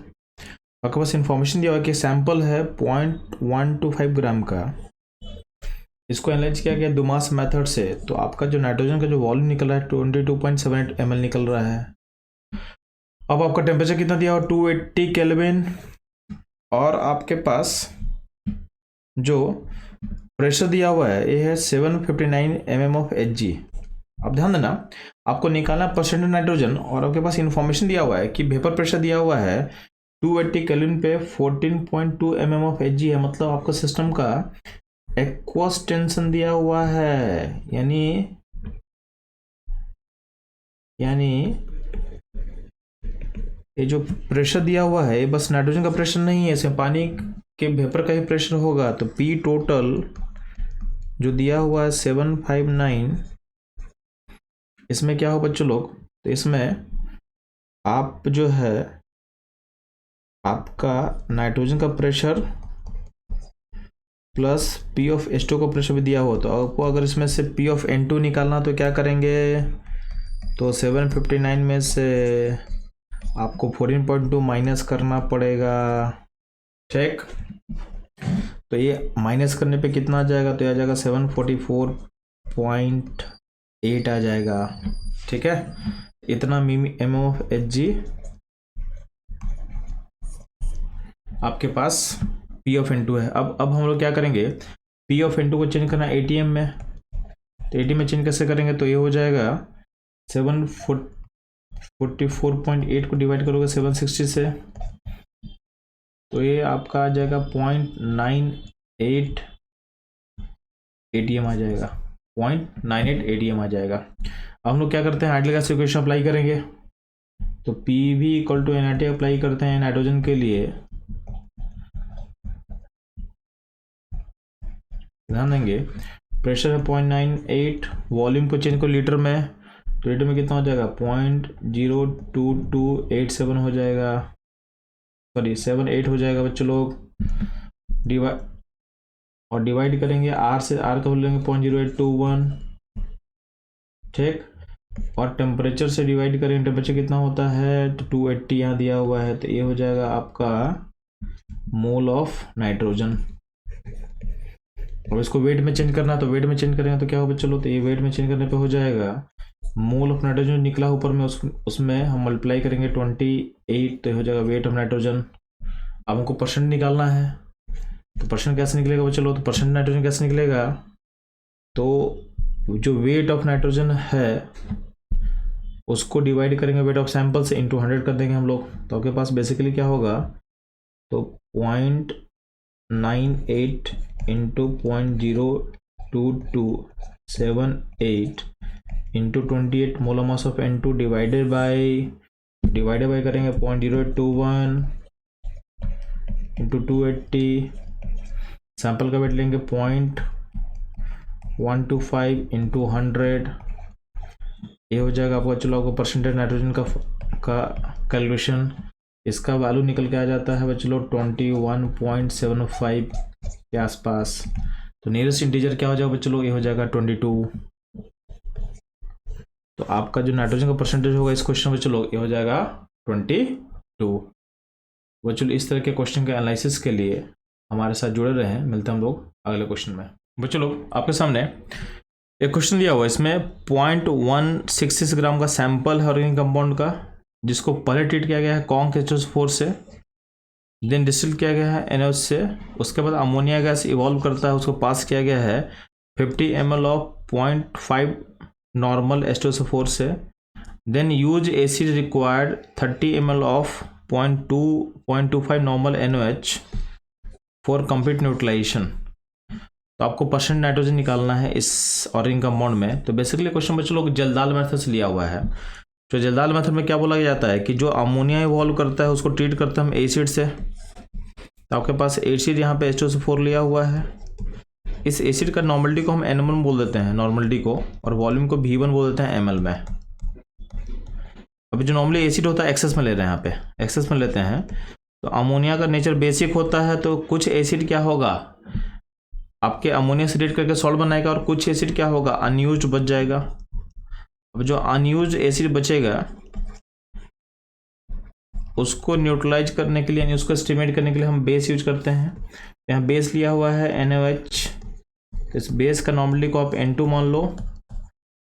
आपके पास इन्फॉर्मेशन दिया हुआ है कि सैंपल है 0.125 ग्राम का। इसको एनालाइज किया गया दुमास मेथड से, तो आपका जो नाइट्रोजन का जो वॉल्यूम निकल रहा है 22.78 ml निकल रहा है। अब आपका टेम्परेचर कितना दिया हुआ 280 केल्विन, और आपके पास जो प्रेशर दिया हुआ है ये है 759 mm ऑफ Hg। अब ध्यान देना, आपको निकालना परसेंटेज नाइट्रोजन, और आपके पास इंफॉर्मेशन दिया हुआ है कि वेपर प्रेशर दिया हुआ है 280 केल्विन पे 14.2 mm ऑफ Hg है, मतलब आपका सिस्टम का एक्वस टेंशन दिया हुआ है, यानी ये जो प्रेशर दिया हुआ है ये बस नाइट्रोजन का प्रेशर नहीं है, इसमें पानी के वेपर का ही प्रेशर होगा। तो पी टोटल जो दिया हुआ है 759, इसमें क्या हो बच्चों लोग, तो इसमें आप जो है आपका नाइट्रोजन का pressure plus P of H2 का प्रेशर भी दिया हुआ, तो आपको अगर इसमें से पी ऑफ N2 निकालना तो क्या करेंगे, तो 759 में से आपको 14.2 माइनस करना पड़ेगा, ठीक। तो ये माइनस करने पे कितना आ जाएगा, तो आ जाएगा 744.8 आ जाएगा, ठीक है। इतना mm ऑफ Hg आपके पास P ऑफ N2 है। अब हम लोग क्या करेंगे, P ऑफ N2 को चेंज करना ATM में, तो ATM में चेंज कैसे करेंगे, तो ये हो जाएगा 744.8 को डिवाइड करोगे 760 से, तो ये आपका आ जाएगा 0.98 ATM आ जाएगा, 0.98 ATM आ जाएगा। अब हम लोग क्या करते हैं, हाइड्रोजन गैस इक्वेशन अप्लाई करेंगे, तो PV equal to NiT apply करते हैं नाइट्रोजन के लिए, ध्यान देंगे प्रेशर है 0.98, वॉल्यूम को चेंज करो लीटर में, तो लीटर में कितना हो जाएगा 0.02287 हो जाएगा, सॉरी 78 हो जाएगा बच्चों लोग, डिवाइड करेंगे R से, R का वैल्यू लेंगे 0.0821, ठीक, और टेम्परेचर से डिवाइड करेंगे, टेम्परेचर कितना होता है तो 280 यहाँ दिया हुआ है, तो ये हो जाएगा आपका मोल ऑफ नाइट्रोजन। अब इसको वेट में चेंज करना, तो वेट में चेंज करेंगे तो क्या होगा चलो, तो ये वेट में चेंज करने पे हो जाएगा मोल ऑफ नाइट्रोजन निकला ऊपर में, उसमें हम मल्टीप्लाई करेंगे 28, तो हो जाएगा वेट ऑफ नाइट्रोजन। अब हमको परसेंट निकालना है, तो परसेंट कैसे निकलेगा चलो, तो परसेंट नाइट्रोजन कैसे निकलेगा, तो जो वेट ऑफ नाइट्रोजन है उसको डिवाइड करेंगे वेट ऑफ सैंपल से, इंटू 100 कर देंगे हम लोग, तो आपके पास बेसिकली क्या होगा, तो 0.98 into 0.02278 into 28 molar mass of N2 divided by करेंगे 0.0821 इंटू 280, सैंपल का वेट लेंगे 0.125 इंटू 100, ये हो जाएगा आपको, चलो आपको परसेंटेज नाइट्रोजन का कैलकुलेशन, इसका वैल्यू निकल के आ जाता है बच्चों 21.75 के आसपास, तो नियरेस्ट इंटीजर क्या हो जाएगा बच्चों, ये हो जाएगा 22। तो आपका जो नाइट्रोजन का परसेंटेज होगा इस क्वेश्चन में बच्चों ये हो जाएगा 22। बच्चों इस तरह के क्वेश्चन के एनालिसिस के लिए हमारे साथ जुड़े रहे हैं, मिलते हैं हम लोग अगले क्वेश्चन में। बच्चों लोग आपके सामने एक क्वेश्चन दिया हुआ है, इसमें 0.166 ग्राम का सैंपल है ऑर्गेनिक कंपाउंड का, जिसको पहले ट्रीट किया गया है कॉन्क H2SO4 से, देन डिस्टिल किया गया है NaOH से, उसके बाद अमोनिया गैस इवॉल्व करता है, उसको पास किया गया है 50 ml ऑफ 0.5 नॉर्मल H2SO4 से, then use acid required 30 ml of 0.25 normal NaOH for complete neutralisation. तो आपको परसेंट नाइट्रोजन निकालना है इस ऑर्गेनिक कंपाउंड में। तो बेसिकली क्वेश्चन बच्चों लोग जल्दाल मेथड से लिया हुआ है। तो जल्दाल मेथड में क्या बोला जाता है कि जो अमोनिया इवॉल्व करता है उसको ट्रीट करते हैं हम एसिड से। तो आपके पास एसिड यहाँ पे H2SO4 लिया हुआ है, इस एसिड का नॉर्मलिटी को हम N1 बोल देते हैं नॉर्मलिटी को, और वॉल्यूम को V1 बोल देते हैं ml में। अभी जो नॉर्मली एसिड होता है एक्सेस में ले रहे हैं, यहाँ पे एक्सेस में लेते हैं। तो अमोनिया का नेचर बेसिक होता है, तो कुछ एसिड क्या होगा आपके अमोनिया से रिएक्ट करके सॉल्ट बनाएगा, और कुछ एसिड क्या होगा अनयूज्ड बच जाएगा। अब जो अनयूज्ड एसिड बचेगा उसको न्यूट्रलाइज करने के लिए यानी उसको एस्टिमेट करने के लिए हम बेस यूज करते हैं। यहाँ बेस लिया हुआ है NaOH, तो इस बेस का नॉर्मलिटी को आप N2 मान लो,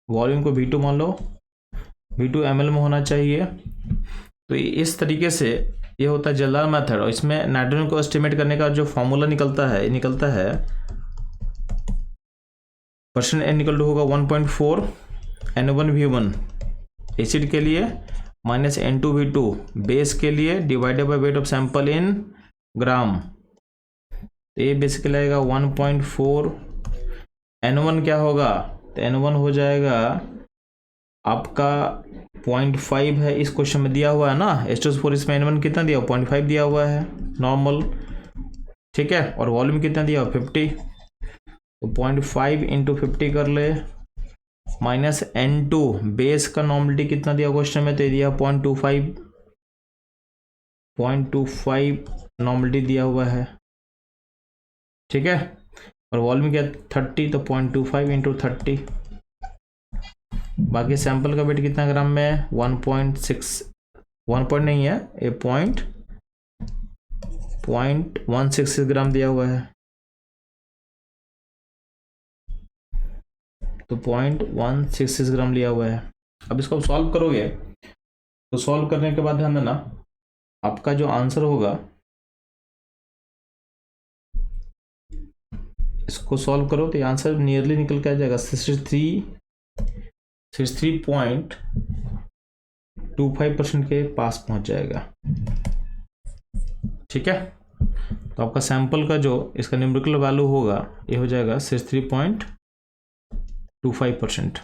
वॉल्यूम को V2 मान लो, V2 ml में होना चाहिए। तो इस तरीके से ये होता है जल्दाल मेथड। और इसमें नाइट्रोजन को एस्टिमेट करने का जो फॉर्मूला निकलता है परसेंट N इक्वल टू होगा 1.4 N1V1 एसिड के लिए माइनस N2V2 बेस के लिए divided by weight of sample in gram. तो ये बेसिकली आएगा 1.4। N1 क्या होगा, तो N1 हो जाएगा आपका 0.5 है, इस क्वेश्चन में दिया हुआ है ना H2SO4, इसमें N1 कितना दिया, 0.5 दिया हुआ है नॉर्मल, ठीक है। और वॉल्यूम कितना दिया, 50। तो 0.5 इंटू 50 कर ले, माइनस N2 बेस का नॉर्मलिटी कितना दिया क्वेश्चन में, तो ये दिया 0.25 नॉर्मलिटी दिया हुआ है, ठीक है। और वॉल्यूम क्या 30, तो 0.25 इंटू 30। बाकी सैंपल का वेट कितना ग्राम में, 1.6, 1 पॉइंट नहीं है, ये 0.166 ग्राम दिया हुआ है। तो 0.166 ग्राम लिया हुआ है। अब इसको सॉल्व करोगे तो सॉल्व करने के बाद ध्यान देना आपका जो आंसर होगा, इसको सॉल्व करो तो ये आंसर नियरली निकल के आ जाएगा 63.25% के पास पहुंच जाएगा, ठीक है। तो आपका सैंपल का जो इसका न्यूमेरिकल वैल्यू होगा ये हो जाएगा 63.25%।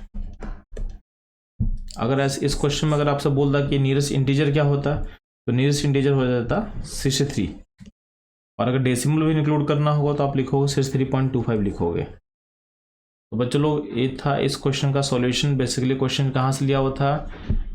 अगर इस क्वेश्चन में अगर आपसे बोल दा कि नियरेस्ट इंटीजर क्या होता, तो नियरेस्ट इंटीजर हो जाता 63। और अगर डेसिमल भी इंक्लूड करना होगा तो आप लिखोगे 63.25 लिखोगे। तो बच्चों लोग ये था इस क्वेश्चन का सॉल्यूशन। बेसिकली क्वेश्चन कहाँ से लिया हुआ था,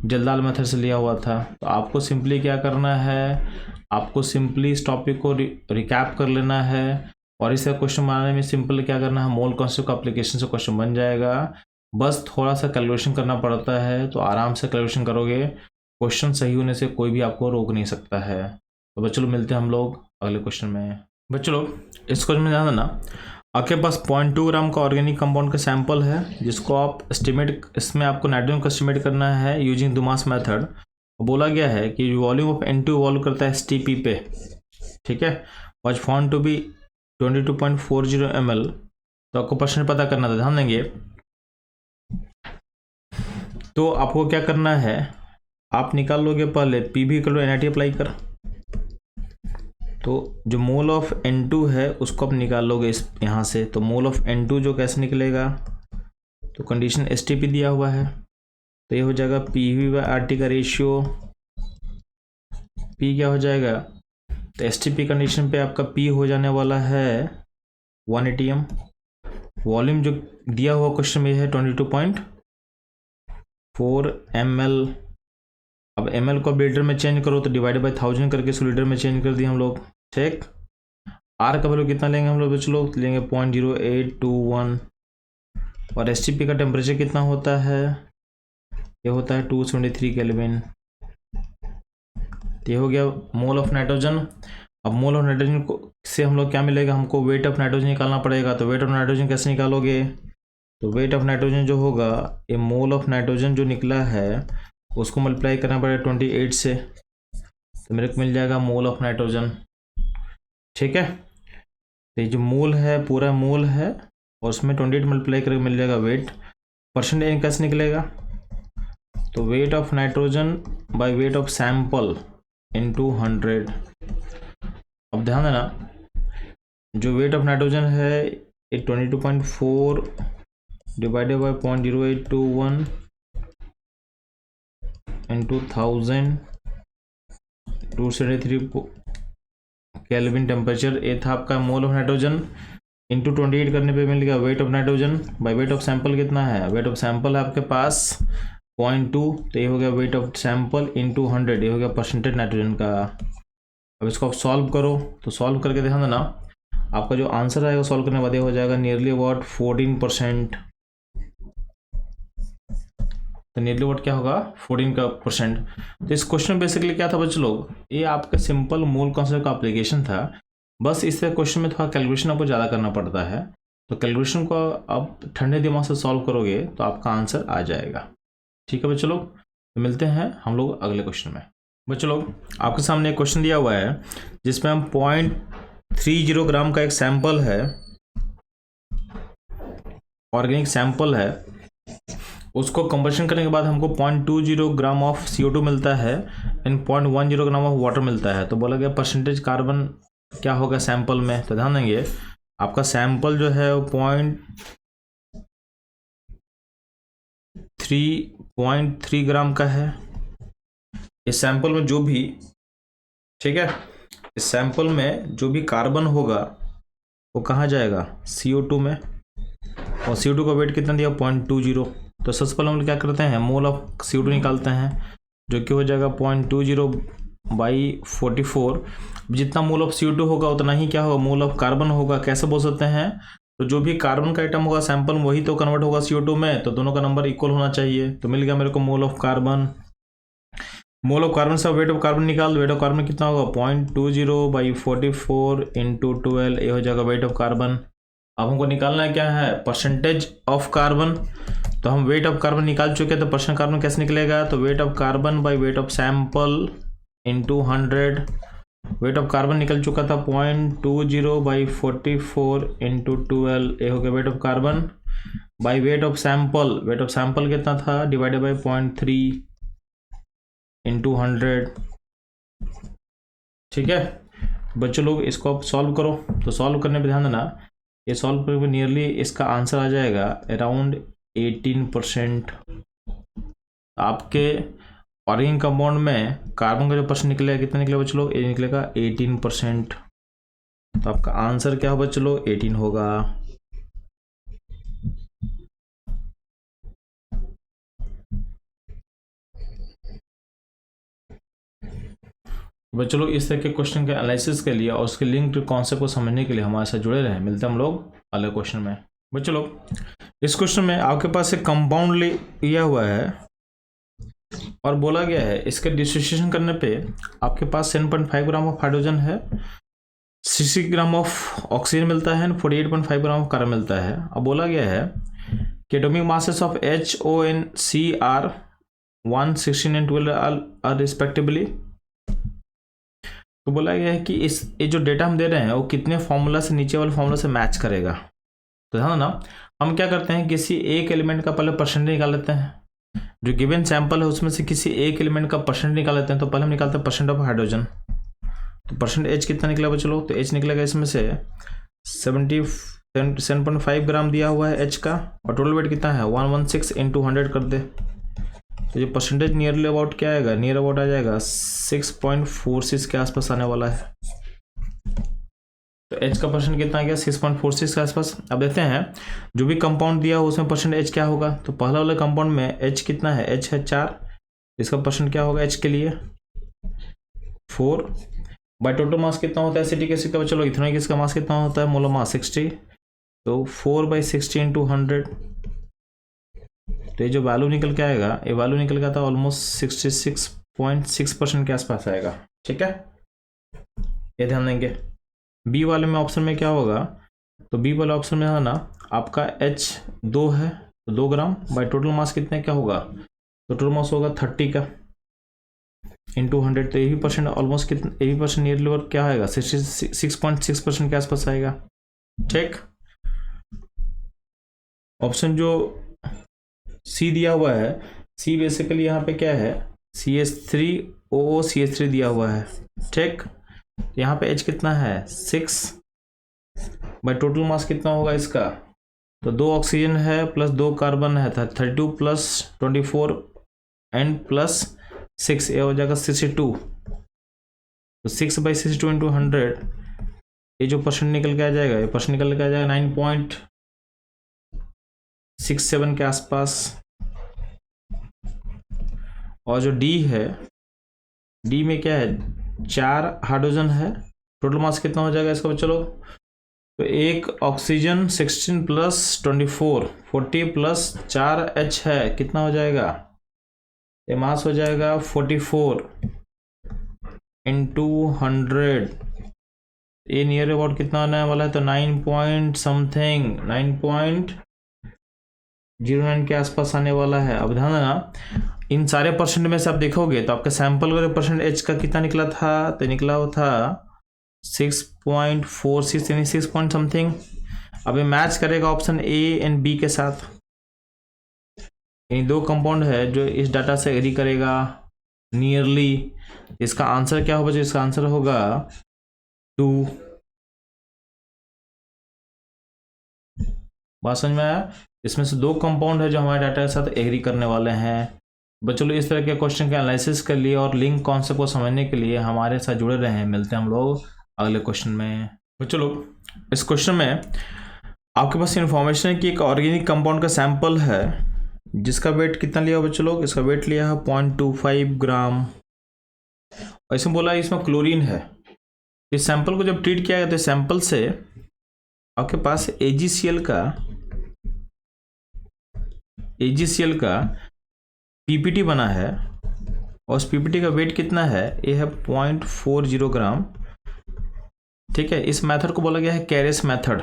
जल्दाल मेथड से लिया हुआ था। तो आपको सिंपली क्या करना है, आपको सिंपली इस टॉपिक को रिकैप कर लेना है और इसे क्वेश्चन बनाने में सिंपल क्या करना है, मोल कॉन्सेप्ट का एप्लीकेशन से क्वेश्चन बन जाएगा। बस थोड़ा सा कैलकुलेशन करना पड़ता है, तो आराम से कैलकुलेशन करोगे, क्वेश्चन सही होने से कोई भी आपको रोक नहीं सकता है। तो बच्चों लोग मिलते हैं हम लोग अगले क्वेश्चन में। बच्चों लोग इस क्वेश्चन में ध्यान देना, आपके पास 0.2 ग्राम का ऑर्गेनिक कंपाउंड का सैंपल है जिसको आप एस्टिमेट, इसमें आपको नाइट्रोजन को एस्टिमेट करना है यूजिंग दुमास मेथड। बोला गया है कि वॉल्यूम ऑफ N2 वॉल्व करता है STP पे, ठीक है, was found to be 22.40 ml। तो आपको प्रश्न पता करना था, ध्यान देंगे। तो आपको क्या करना है, आप निकाल लोगे पहले PV equal to NiT apply कर, तो जो मोल ऑफ N2 है उसको आप निकाल लोगे इस यहाँ से। तो मोल ऑफ N2 जो कैसे निकलेगा, तो कंडीशन STP दिया हुआ है, तो ये हो जाएगा PV/RT का रेशियो, P क्या हो जाएगा, तो STP कंडीशन पे आपका P हो जाने वाला है 1 ATM। वॉल्यूम जो दिया हुआ क्वेश्चन में है 22.4 ml। अब ml को लीटर में चेंज करो तो डिवाइडेड बाय 1000 करके इसको लीटर में चेंज कर दिए हम लोग, ठीक। R का वैल्यू कितना लेंगे हम लोग बच्चों लोग, लेंगे 0.0821। और STP का टेम्परेचर कितना होता है, ये होता है 273 केल्विन। ये हो गया मोल ऑफ नाइट्रोजन। अब मोल ऑफ नाइट्रोजन को से हम लोग क्या मिलेगा, हमको वेट ऑफ नाइट्रोजन निकालना पड़ेगा। तो वेट ऑफ नाइट्रोजन कैसे निकालोगे, तो वेट ऑफ नाइट्रोजन जो होगा, ये मोल ऑफ नाइट्रोजन जो निकला है उसको मल्टीप्लाई करना पड़ेगा 28 से, तो मेरे को मिल जाएगा मोल ऑफ नाइट्रोजन, ठीक है। तो ये जो मोल है पूरा मोल है और उसमें 28 मल्टीप्लाई करके मिल जाएगा वेट। परसेंट N कैसे निकलेगा, तो weight of nitrogen bye weight of sample into 100। अब ध्यान देना जो वेट ऑफ नाइट्रोजन है ये 22.4 divided by 0.0821 into 1000, 273 kelvin temperature. ये था आपका मोल ऑफ नाइट्रोजन इंटू 28 करने पे मिल गया weight of nitrogen bye weight of sample कितना है, वेट ऑफ सैंपल है आपके पास 0.2, तो ये हो गया वेट ऑफ सैंपल इंटू 100, ये हो गया परसेंटेज नाइट्रोजन का। अब इसको आप सॉल्व करो, तो सॉल्व करके ध्यान देना आपका जो आंसर आएगा सॉल्व करने के बाद ये हो जाएगा नियरली अबाउट 14%। तो नियरली अबाउट क्या होगा 14%। तो इस क्वेश्चन बेसिकली क्या था बच्चों लोग, ये आपका सिंपल मोल कॉन्सेप्ट का एप्लीकेशन था। बस इस क्वेश्चन में थोड़ा कैलकुलेशन आपको ज़्यादा करना पड़ता है। तो कैलकुलेशन को आप ठंडे दिमाग से सॉल्व करोगे तो आपका आंसर आ जाएगा। ठीक है बच्चों लोग, तो मिलते हैं हम लोग अगले क्वेश्चन में। बच्चों लोग आपके सामने एक क्वेश्चन दिया हुआ है जिसमें हम 0.30 ग्राम का एक सैंपल है, ऑर्गेनिक सैंपल है, उसको कंबशन करने के बाद हमको 0.20 ग्राम ऑफ CO2 मिलता है एंड 0.10 ग्राम ऑफ वाटर मिलता है। तो बोला गया परसेंटेज कार्बन क्या होगा सैंपल में। तो ध्यान देंगे आपका सैंपल जो है वो 0.3 ग्राम का है। इस सैंपल में जो भी, ठीक है, इस सैंपल में जो भी कार्बन होगा वो कहाँ जाएगा, CO2 में, और CO2 का वेट कितना दिया 0.20। तो सबसे पहले हम लोग क्या करते हैं, मोल ऑफ CO2 निकालते हैं जो कि हो जाएगा 0.20/44। जितना मोल ऑफ CO2 होगा उतना ही क्या होगा, मोल ऑफ कार्बन होगा। कैसे बोल सकते हैं, तो जो भी कार्बन का आइटम होगा सैंपल में वही तो कन्वर्ट होगा CO2 में, तो दोनों का नंबर इक्वल होना चाहिए। तो मिल गया मेरे को mole of carbon. Mole of carbon से वेट ऑफ कार्बन निकाल, वेट ऑफ कार्बन कितना होगा 0.20/44 × 12, ये हो जाएगा वेट ऑफ कार्बन। अब हमको निकालना है क्या है, परसेंटेज ऑफ कार्बन। तो हम वेट ऑफ कार्बन निकाल चुके हैं, तो परसेंट कार्बन कैसे निकलेगा, तो weight of carbon by wait of sample into 100। Weight of carbon निकल चुका था 0.20/44 × 12, ये हो गया weight of carbon by wait of sample. Wait of sample कितना था, डिवाइडेड बाई 0.3 × 100। ठीक है बच्चों लोग, इसको आप सॉल्व करो। तो सॉल्व करने पे ध्यान देना, ये सॉल्व करने पे नियरली इसका आंसर आ जाएगा अराउंड 18%। आपके ऑर्गेनिक कंपाउंड में कार्बन का जो परसेंट निकलेगा कितना निकलेगा बच्चों लोग, ये निकलेगा 18%। तो आपका आंसर क्या होगा बच्चों लोग, 18 होगा। बच्चों लोग इस तरह के क्वेश्चन के एनालिसिस के लिए और उसके लिंक्ड कॉन्सेप्ट को समझने के लिए हमारे साथ जुड़े रहे। मिलते हैं हम लोग अगले क्वेश्चन में। बच्चों लोग इस क्वेश्चन में आपके पास एक कंपाउंड लिया हुआ है और बोला गया है इसके डिसोसिएशन करने पे आपके पास 7.5 ग्राम ऑफ हाइड्रोजन है, 60 ग्राम ऑफ ऑक्सीजन मिलता है, 48.5 ग्राम ऑफ कार्बन मिलता है। अब बोला गया है कि atomic masses of HONC are 1, 16 and 12 are respectively. तो बोला गया है कि ये जो डेटा हम दे रहे हैं वो कितने फॉर्मूला से, नीचे वाले फॉर्मूला से मैच करेगा। तो ध्यान ना, हम क्या करते हैं, किसी एक एलिमेंट का पहले परसेंटेज निकाल लेते हैं। जो गिवन सैंपल है उसमें से किसी एक एलिमेंट का परसेंट निकाल लेते हैं। तो पहले हम निकालते हैं परसेंट ऑफ हाइड्रोजन। तो परसेंट H कितना निकला बच्चों, तो H निकलेगा इसमें से 7.5 ग्राम दिया हुआ है H का, और टोटल वेट कितना है 116 × 100 कर दे। तो ये परसेंटेज नियरली अबाउट क्या आएगा, नियर अबाउट आ जाएगा 6.46 के आसपास आने वाला है। तो H का परसेंट कितना आ गया 6.46 के आसपास। अब देखते हैं जो भी कंपाउंड दिया हो उसमें परसेंट H क्या होगा। तो पहला वाले कंपाउंड में H कितना है, H है 4, इसका परसेंट क्या होगा H के लिए 4। बाय टोटल मास कितना होता है एसिटिक एसिड का, चलो इथेनॉइक इसका मास कितना होता है, मोलर मास 60। तो 4/60 × 100। तो ये जो वैल्यू निकल के आएगा, ये वैल्यू निकल के आता है ऑलमोस्ट 66.6% के आसपास आएगा। ठीक है, ये ध्यान देंगे। बी वाले में ऑप्शन में क्या होगा, तो बी वाले ऑप्शन में है ना आपका H 2 है, तो 2 ग्राम बाय टोटल मास कितने क्या होगा, तो टोटल मास होगा 30 का इंटू 100। तो ये भी परसेंट ऑलमोस्ट कितना, ये भी परसेंट नियरली और क्या आएगा 66.6% के आसपास आएगा। ठीक, ऑप्शन जो सी दिया हुआ है, सी बेसिकली यहाँ पे क्या है CH3OO CH3 दिया हुआ है। ठीक, यहाँ पे H कितना है 6 बाय टोटल मास कितना होगा इसका, तो 2 ऑक्सीजन है प्लस 2 कार्बन है, 32 प्लस 24 एंड प्लस 6, ये हो जाएगा 62। तो 6/62 × 100, ये जो परसेंट निकल के आ जाएगा, ये परसेंट निकल के आ जाएगा 9.67 के आसपास। और जो डी है, डी में क्या है 4 हाइड्रोजन है, टोटल मास कितना हो जाएगा इसका चलो, तो 1 ऑक्सीजन 16 प्लस 24 40 प्लस 4 H है, कितना हो जाएगा, ये मास हो जाएगा 44 × 100। ये नियर अबाउट कितना आने वाला है, तो 9 पॉइंट समथिंग, 9.09 के आसपास आने वाला है। अब ध्यान देना, इन सारे परसेंट में से आप देखोगे तो आपका सैंपल का परसेंट एच का कितना निकला था, तो निकला वो था 6.46 यानी 6 पॉइंट समथिंग। अब ये मैच करेगा ऑप्शन ए एंड बी के साथ, यानी दो कंपाउंड है जो इस डाटा से एग्री करेगा नियरली। इसका आंसर क्या होगा, जो इसका आंसर होगा 2। बात समझ में आया? इसमें से दो कंपाउंड है जो हमारे डाटा के साथ एग्री करने वाले हैं। बच्चों लोग इस तरह के क्वेश्चन के एनालिसिस के लिए और लिंक कॉन्सेप्ट को समझने के लिए हमारे साथ जुड़े रहे। मिलते हैं हम लोग अगले क्वेश्चन में। बच्चों लोग इस क्वेश्चन में आपके पास इन्फॉर्मेशन है कि एक ऑर्गेनिक कंपाउंड का सैंपल है जिसका वेट कितना लिया बच्चों लोग, इसका वेट लिया है 0.25 ग्राम। और इसमें बोला इसमें क्लोरीन है। इस सैंपल को जब ट्रीट किया गया तो सैंपल से आपके पास AgCl का पीपीटी बना है और उस पीपीटी का वेट कितना है, ये है 0.40 ग्राम। ठीक है, इस मेथड को बोला गया है कैरेस मेथड।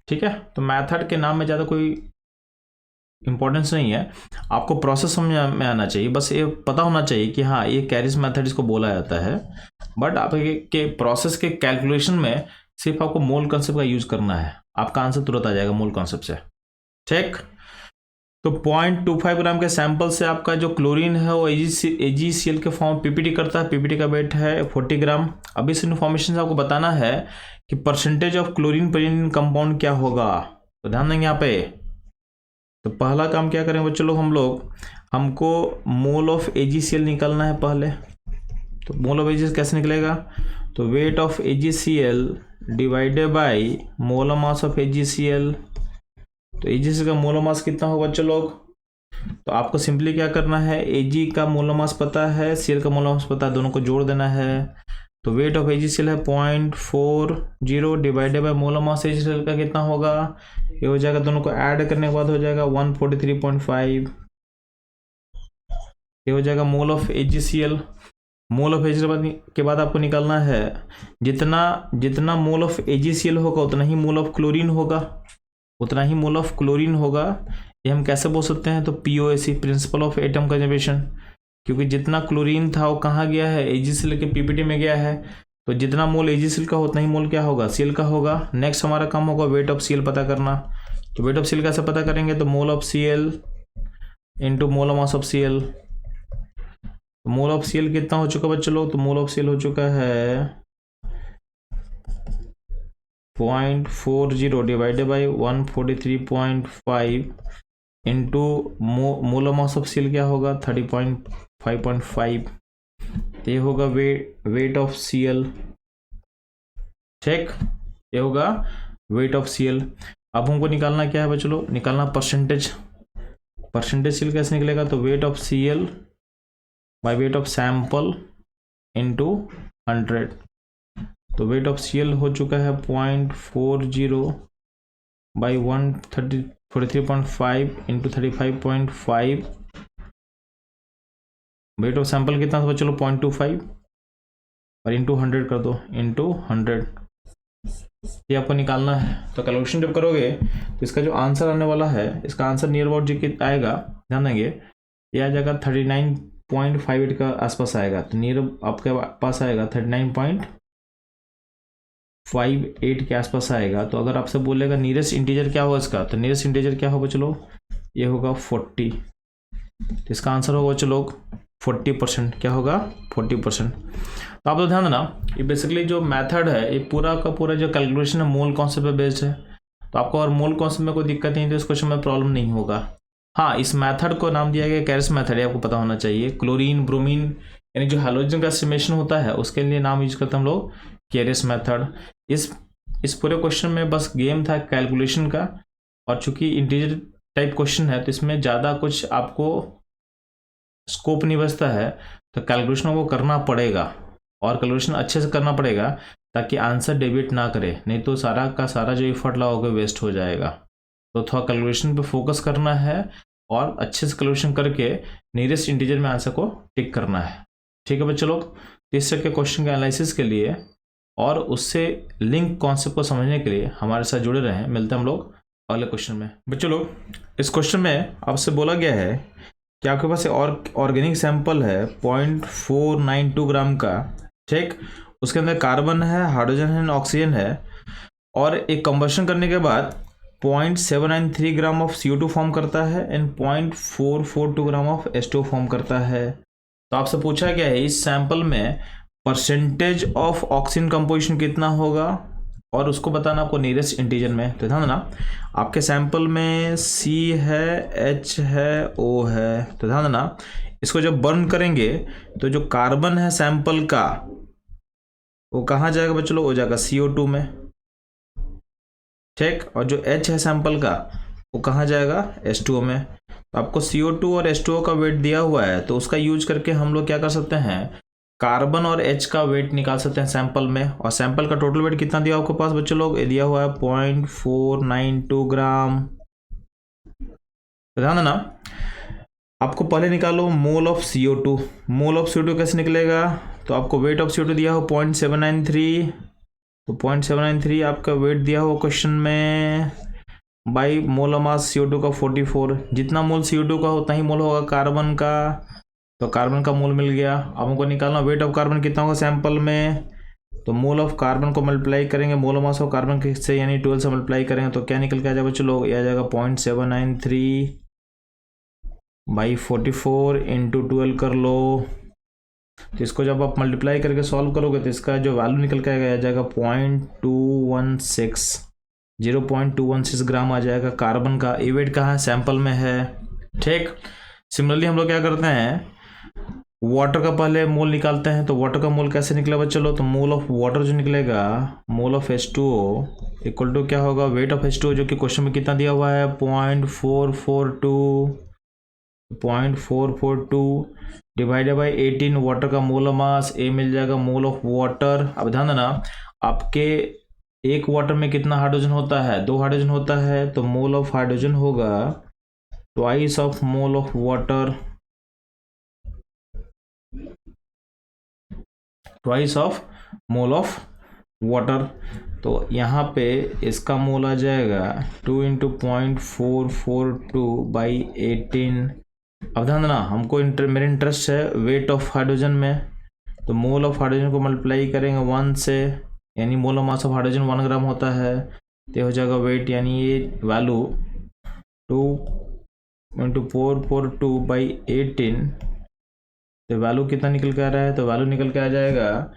ठीक है, तो मेथड के नाम में ज़्यादा कोई इंपॉर्टेंस नहीं है, आपको प्रोसेस समझ में आना चाहिए। बस ये पता होना चाहिए कि हाँ ये कैरेस मेथड इसको बोला जाता है। बट आपके प्रोसेस के कैलकुलेशन में सिर्फ आपको मोल कॉन्सेप्ट का यूज करना है, आपका आंसर तुरंत आ जाएगा मोल कॉन्सेप्ट से। ठीक, तो 0.25 ग्राम के सैंपल से आपका जो क्लोरीन है वो AgCl के फॉर्म पीपीटी करता है। पीपीटी का वेट है 40 ग्राम। अब इस इन्फॉर्मेशन से आपको बताना है कि percentage of chlorine present in compound क्या होगा। तो ध्यान देंगे यहाँ पे। तो पहला काम क्या करेंगे बच्चों लोग, हमको मोल ऑफ AgCl निकालना है पहले। तो मोल ऑफ AgCl कैसे निकलेगा, तो weight of AgCl divided by molar mass of AgCl। तो AgCl का मोलर मास कितना होगा बच्चों लोग, तो आपको सिंपली क्या करना है, Ag का मोलर मास पता है, Cl का मोलर मास पता है, दोनों को जोड़ देना है। तो वेट ऑफ AgCl है 0.40 divided by molar mass AgCl का कितना होगा, ये हो जाएगा, दोनों को ऐड करने के बाद हो जाएगा 143.5। ये हो जाएगा mole of AgCl। Mole of AgCl के बाद आपको निकालना है जितना मोल ऑफ AgCl होगा उतना ही मोल ऑफ क्लोरीन होगा, ये हम कैसे बोल सकते हैं, तो POAC, principle of atom conservation. क्योंकि जितना क्लोरीन था वो कहाँ गया है, AgCl के पीपीटी में गया है। तो जितना मोल AgCl का उतना ही मोल क्या होगा, Cl का होगा। नेक्स्ट हमारा काम होगा वेट ऑफ Cl पता करना। तो वेट ऑफ Cl कैसे पता करेंगे, तो mole of Cl into molar mass of Cl। Mole of Cl कितना हो चुका बच्चों लोग, तो मोल ऑफ Cl हो चुका है 0.40 divided by 143.5 into molar mass of Cl क्या होगा 30.5. ये होगा वेट ऑफ Cl। ठीक, ये होगा वेट ऑफ Cl। अब हमको निकालना क्या है बच्चों लोग, निकालना परसेंटेज Cl कैसे निकलेगा, तो weight of Cl bye weight of sample into 100। तो वेट ऑफ Cl हो चुका है 0.40 by 143.5 into 35.5। Wait of sample कितना था चलो 0.25 और इंटू 100 कर दो, इंटू 100 ये आपको निकालना है। तो कैलकुलेशन जब करोगे तो इसका जो आंसर आने वाला है, इसका आंसर नियर अबाउट जी आएगा, ध्यान देंगे ये आ जाएगा 39.58 का आसपास आएगा। तो नियर आपके पास आएगा 39.58 के आसपास आएगा। तो अगर आपसे बोलेगा नियरेस्ट इंटीजर क्या होगा इसका, तो नियरेस्ट इंटीजर क्या होगा चलो, ये होगा 40। तो इसका आंसर होगा चलो 40%। क्या होगा 40%। तो आप तो ध्यान देना, ये बेसिकली जो मेथड है ये पूरा का पूरा जो कैलकुलेशन है मोल कॉन्सेप्ट पे बेस्ड है। तो आपको अगर मोल कॉन्सेप्ट में कोई दिक्कत नहीं तो इस क्वेश्चन में प्रॉब्लम नहीं होगा। हाँ, इस मेथड को नाम दिया गया कैरेस मेथड है, आपको पता होना चाहिए। क्लोरीन ब्रोमीन यानी जो हैलोजन का एस्टिमेशन होता है उसके लिए नाम यूज करते हैं हम लोग कैरेस मेथड। इस पूरे क्वेश्चन में बस गेम था कैलकुलेशन का, और चूंकि इंटीजर टाइप क्वेश्चन है तो इसमें ज़्यादा कुछ आपको स्कोप नहीं बचता है। तो कैलकुलेशन को करना पड़ेगा और कैलकुलेशन अच्छे से करना पड़ेगा ताकि आंसर डेविएट ना करे, नहीं तो सारा का सारा जो एफर्ट लगाओगे वेस्ट हो जाएगा। तो थोड़ा कैलकुलेशन पे फोकस करना है और अच्छे से कैलकुलेशन करके नियरेस्ट इंटीजर में आंसर को टिक करना है। ठीक है बच्चों लोग, तो इस तरह के क्वेश्चन के एनालिसिस के लिए और उससे लिंक कॉन्सेप्ट को समझने के लिए हमारे साथ जुड़े रहें। मिलते हैं हम लोग अगले क्वेश्चन में। बच्चों लोग, इस क्वेश्चन में आपसे बोला गया है कि आपके पास ऑर्गेनिक सैंपल है 0.492 ग्राम का, ठीक। उसके अंदर कार्बन है, हाइड्रोजन है, ऑक्सीजन है, और एक कंबशन करने के बाद 0.793 ग्राम ऑफ CO2 फॉर्म करता है and 0.442 gram of H2O form करता है। तो आपसे पूछा गया है इस सैंपल में परसेंटेज ऑफ ऑक्सीजन कंपोजिशन कितना होगा और उसको बताना आपको नियरेस्ट इंटीजर में। तो ध्यान देना, आपके सैंपल में C है, H है, O है। तो ध्यान देना, इसको जब बर्न करेंगे तो जो कार्बन है सैंपल का वो कहाँ जाएगा बच्चों लोग? हो जाएगा CO2 में, ठीक। और जो H है सैंपल का वो कहाँ जाएगा? H2O में। तो आपको CO2 और H2O का वेट दिया हुआ है, तो उसका यूज करके हम लोग क्या कर सकते हैं, कार्बन और H का वेट निकाल सकते हैं सैंपल में। और सैंपल का टोटल वेट कितना दिया आपके पास बच्चों लोग? ये दिया हुआ है 0.492 ग्राम। ध्यान देना, आपको पहले निकालो mole of CO2। Mole of CO2 कैसे निकलेगा? तो आपको वेट ऑफ CO2 दिया हो 0.793, तो 0.793 आपका वेट दिया हो क्वेश्चन में बाई मोलर मास CO2 का 44। जितना मोल CO2 का उतना ही मोल होगा कार्बन का, तो कार्बन का मोल मिल गया। अब हमको निकालना वेट ऑफ कार्बन कितना होगा सैंपल में, तो मोल ऑफ कार्बन को मल्टीप्लाई करेंगे मोलर मास ऑफ कार्बन से, यानी 12 से मल्टीप्लाई करेंगे तो क्या निकल के आ जाएगा चलो? ये आ जाएगा 0.793 बाई 44 इंटू 12 कर लो। तो इसको जब आप मल्टीप्लाई करके सॉल्व करोगे तो इसका जो वैल्यू निकल के आ जाएगा 0.216 ग्राम आ जाएगा कार्बन का। ये वेट कहाँ है? सैंपल में है, ठीक। सिमिलरली हम लोग क्या करते हैं, वाटर का पहले मोल निकालते हैं। तो वाटर का मोल कैसे निकलेगा चलो? तो मोल ऑफ वाटर जो निकलेगा, mole of H2O equal to क्या होगा? वेट ऑफ H2O, जो कि क्वेश्चन में कितना दिया हुआ है 0.442 डिवाइडेड बाई 18। वाटर का मोलर मास ए मिल जाएगा मोल ऑफ वाटर। अब ध्यान देना, आपके एक वाटर में कितना हाइड्रोजन होता है? 2 हाइड्रोजन होता है, तो मोल ऑफ हाइड्रोजन होगा twice of mole of water, twice of mole of water. तो यहाँ पे इसका मोल आ जाएगा 2 इंटू 0.442 बाई 18। अब ध्यान देना, हमको मेरे इंटरेस्ट है वेट ऑफ हाइड्रोजन में, तो मोल ऑफ हाइड्रोजन को मल्टीप्लाई करेंगे 1 से, यानी मोलर मास ऑफ हाइड्रोजन 1 ग्राम होता है, तो हो जाएगा वेट, यानी ये वैल्यू 2 इंटू 442 बाई 18। तो वैल्यू कितना निकल के आ रहा है? तो वैल्यू निकल के आ जाएगा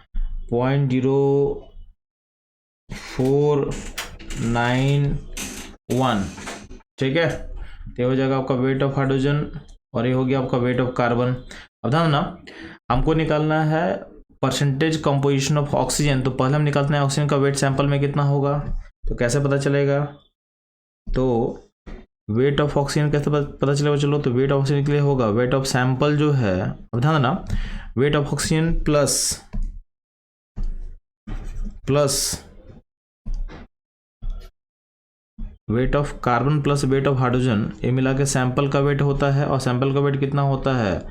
0.0491, ठीक है। तो हो जाएगा आपका वेट ऑफ हाइड्रोजन और ये हो गया आपका वेट ऑफ कार्बन। अब ध्यान ना, हमको निकालना है परसेंटेज कंपोजिशन ऑफ ऑक्सीजन। तो पहले हम निकालते हैं ऑक्सीजन का वेट सैंपल में कितना होगा, तो कैसे पता चलेगा? तो वेट ऑफ ऑक्सीजन कैसे पता चलेगा चलो? तो वेट ऑफ ऑक्सीजन के लिए होगा वेट ऑफ सैंपल जो है, अब ध्यान देना, weight of oxygen plus weight of carbon plus weight of hydrogen, ये मिला के सैंपल का वेट होता है। और सैंपल का वेट कितना होता है?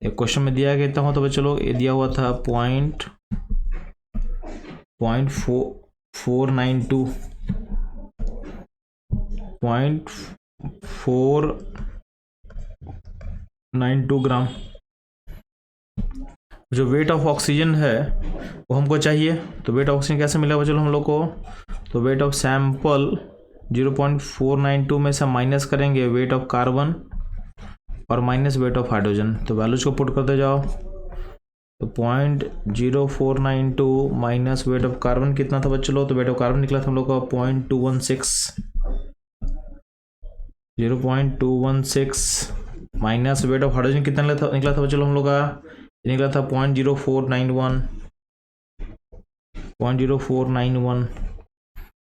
एक क्वेश्चन में दिया गया कितना होता है चलो? ये दिया हुआ था 0.492 ग्राम। जो वेट ऑफ ऑक्सीजन है वो हमको चाहिए, तो वेट ऑफ ऑक्सीजन कैसे मिलेगा चलो हम लोग को? तो वेट ऑफ सैंपल 0.492 में से माइनस करेंगे वेट ऑफ कार्बन और माइनस वेट ऑफ हाइड्रोजन, तो वैल्यूज को पुट करते जाओ। तो 0.0492 माइनस वेट ऑफ कार्बन कितना था बच्चों लोग? तो वेट ऑफ कार्बन निकला था हम लोग का 0.216, 0.216 माइनस वेट ऑफ हाइड्रोजन कितना निकला था बच्चों लोग हम लोग का? निकला था 0.0491।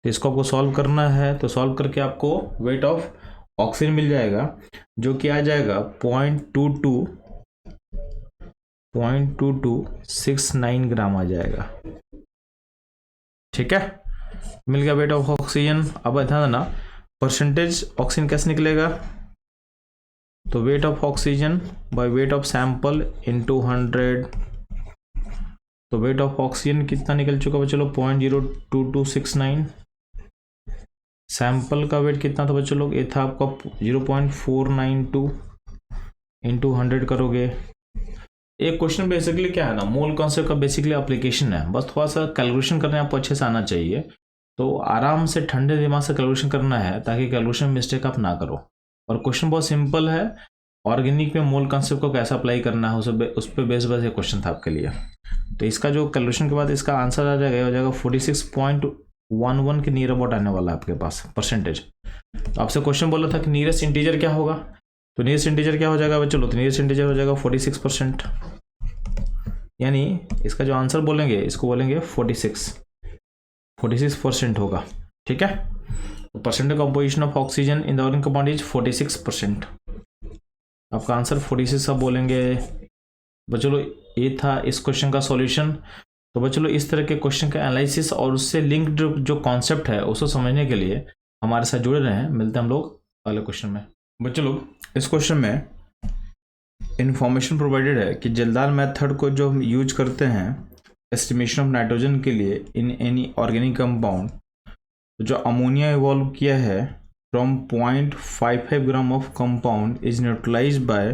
तो इसको आपको सॉल्व करना है, तो सॉल्व करके आपको वेट ऑफ ऑक्सीजन मिल जाएगा जो कि आ जाएगा 0.2269 ग्राम आ जाएगा, ठीक है। मिल गया वेट ऑफ ऑक्सीजन। अब ध्यान देना, परसेंटेज ऑक्सीजन कैसे निकलेगा? तो weight of oxygen by weight of sample into 100, तो वेट ऑफ ऑक्सीजन कितना निकल चुका बच्चों लोग 0.02269। सैंपल का वेट कितना था बच्चों लोग, ये था आपका 0.492 इंटू 100 करोगे। एक क्वेश्चन बेसिकली क्या है ना, मोल कॉन्सेप्ट का बेसिकली एप्लीकेशन है, बस थोड़ा सा कैलकुलेशन करने आपको अच्छे से आना चाहिए। तो आराम से ठंडे दिमाग से कैलकुलेशन करना है ताकि कैलकुलेशन मिस्टेक आप ना करो। और क्वेश्चन बहुत सिंपल है, ऑर्गेनिक में मोल कॉन्सेप्ट को कैसा अप्लाई करना है उस पर बेस ये क्वेश्चन था आपके लिए। तो इसका जो कैलकुलेशन के बाद इसका आंसर आ जाएगा, हो जाएगा 46.11 के नियर अबाउट आने वाला है आपके पास परसेंटेज। तो आपसे क्वेश्चन बोला था कि नियरेस्ट इंटीजर क्या होगा, तो नियरेस्ट इंटीजर क्या हो जाएगा बच्चों, तो नियरेस्ट इंटीजर हो जाएगा 46%, यानी इसका जो आंसर बोलेंगे इसको बोलेंगे 46% होगा। ठीक है, तो percentage composition of oxygen in the organic compound is 46%। आपका आंसर 46 आप बोलेंगे। बच्चों लोग ये था इस क्वेश्चन का सॉल्यूशन। तो बच्चों लोग इस तरह के क्वेश्चन का एनालिसिस और उससे लिंक्ड जो कॉन्सेप्ट है उसको समझने के लिए हमारे साथ जुड़े रहें। मिलते हैं हम लोग अगले क्वेश्चन में। बच्चों लोग इस क्वेश्चन में इंफॉर्मेशन प्रोवाइडेड है कि जल्दाल मेथड को जो हम यूज करते हैं एस्टिमेशन ऑफ नाइट्रोजन के लिए इन एनी ऑर्गेनिक कंपाउंड, जो अमोनिया इवॉल्व किया है from 0.55 gram of compound is neutralised by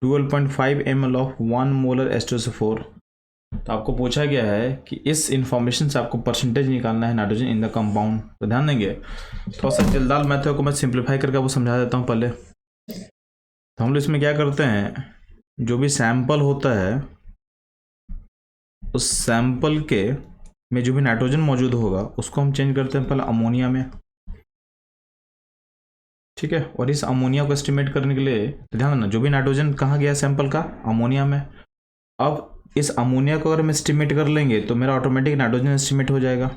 12.5 ml of 1 molar H2SO4। तो आपको पूछा गया है कि इस इंफॉर्मेशन से आपको परसेंटेज निकालना है नाइट्रोजन इन द कंपाउंड। तो ध्यान देंगे, थोड़ा सा जल्दाल मेथड को मैं सिंप्लीफाई करके आपको समझा देता हूँ पहले। तो हम लोग इसमें क्या करते हैं, जो भी सैंपल होता है उस सैंपल के में जो भी नाइट्रोजन मौजूद होगा उसको हम चेंज करते हैं पहले अमोनिया में। ठीक है, और इस अमोनिया को एस्टिमेट करने के लिए तो ध्यान देना, जो भी नाइट्रोजन कहाँ गया सैंपल का, अमोनिया में। अब इस अमोनिया को अगर हम एस्टिमेट कर लेंगे तो मेरा ऑटोमेटिक नाइट्रोजन एस्टिमेट हो जाएगा।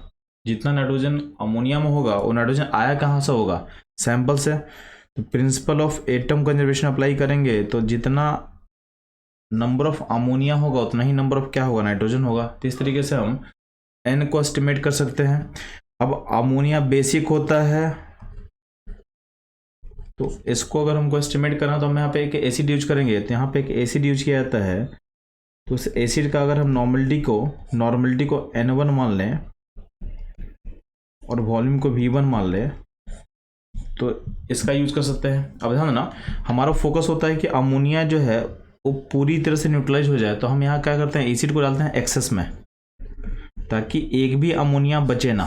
जितना नाइट्रोजन अमोनिया में होगा वो नाइट्रोजन आया कहाँ से होगा, सैंपल से। तो principle of atom conservation apply करेंगे तो जितना नंबर ऑफ अमोनिया होगा उतना ही नंबर ऑफ क्या होगा, नाइट्रोजन होगा। तो इस तरीके से हम एन को एस्टिमेट कर सकते हैं। अब अमोनिया बेसिक होता है तो इसको अगर हमको एस्टिमेट करना तो हम यहाँ पे एक एसिड यूज करेंगे। तो यहाँ पे एक एसिड यूज किया जाता है, तो उस एसिड का अगर हम नॉर्मलिटी को N1 मान लें और वॉल्यूम को V1 मान लें तो इसका यूज कर सकते हैं। अब ध्यान देना, हमारा फोकस होता है कि अमोनिया जो है वो पूरी तरह से न्यूट्रलाइज हो जाए। तो हम यहाँ क्या करते हैं, एसिड को डालते हैं एक्सेस में ताकि एक भी अमोनिया बचे ना,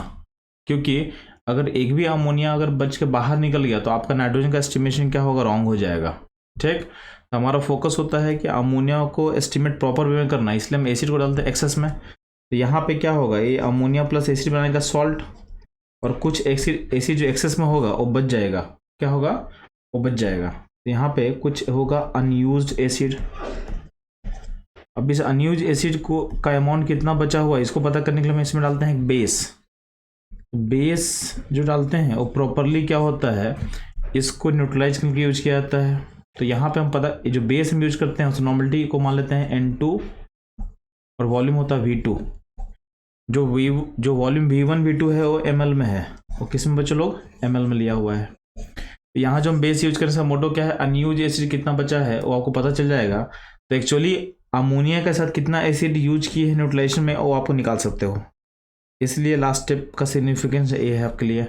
क्योंकि अगर एक भी अमोनिया अगर बच के बाहर निकल गया तो आपका नाइट्रोजन का एस्टिमेशन क्या होगा, रॉन्ग हो जाएगा। ठीक, तो हमारा फोकस होता है कि अमोनिया को एस्टिमेट प्रॉपर वे में करना, इसलिए हम एसिड को डालते हैं एक्सेस में। तो यहाँ पे क्या होगा, ये अमोनिया प्लस एसिड बनाएगा सॉल्ट, और कुछ एसिड जो एक्सेस में होगा वो बच जाएगा। क्या होगा, वो बच जाएगा। तो यहाँ पे कुछ होगा अनयूज्ड एसिड। अब इस अनयूज एसिड को का अमाउंट कितना बचा हुआ है इसको पता करने के लिए हम इसमें डालते हैं बेस जो डालते हैं वो प्रॉपरली क्या होता है, इसको न्यूट्रलाइज करके यूज किया जाता है। तो यहाँ पे हम पता जो बेस हम यूज करते हैं उस नॉर्मलिटी को मान लेते हैं N2 और वॉल्यूम होता है V2। जो वॉल्यूम V1 V2 है वो ml में है, वो किस में बच्चों लोग, ml में लिया हुआ है। तो यहाँ जो हम बेस यूज करें, मोटो क्या है, अनयूज एसिड कितना बचा है वो आपको पता चल जाएगा। तो एक्चुअली अमोनिया के साथ कितना एसिड यूज किए हैं न्यूट्रलाइजेशन में वो आपको निकाल सकते हो, इसलिए लास्ट स्टेप का सिग्निफिकेंस ये है आपके लिए।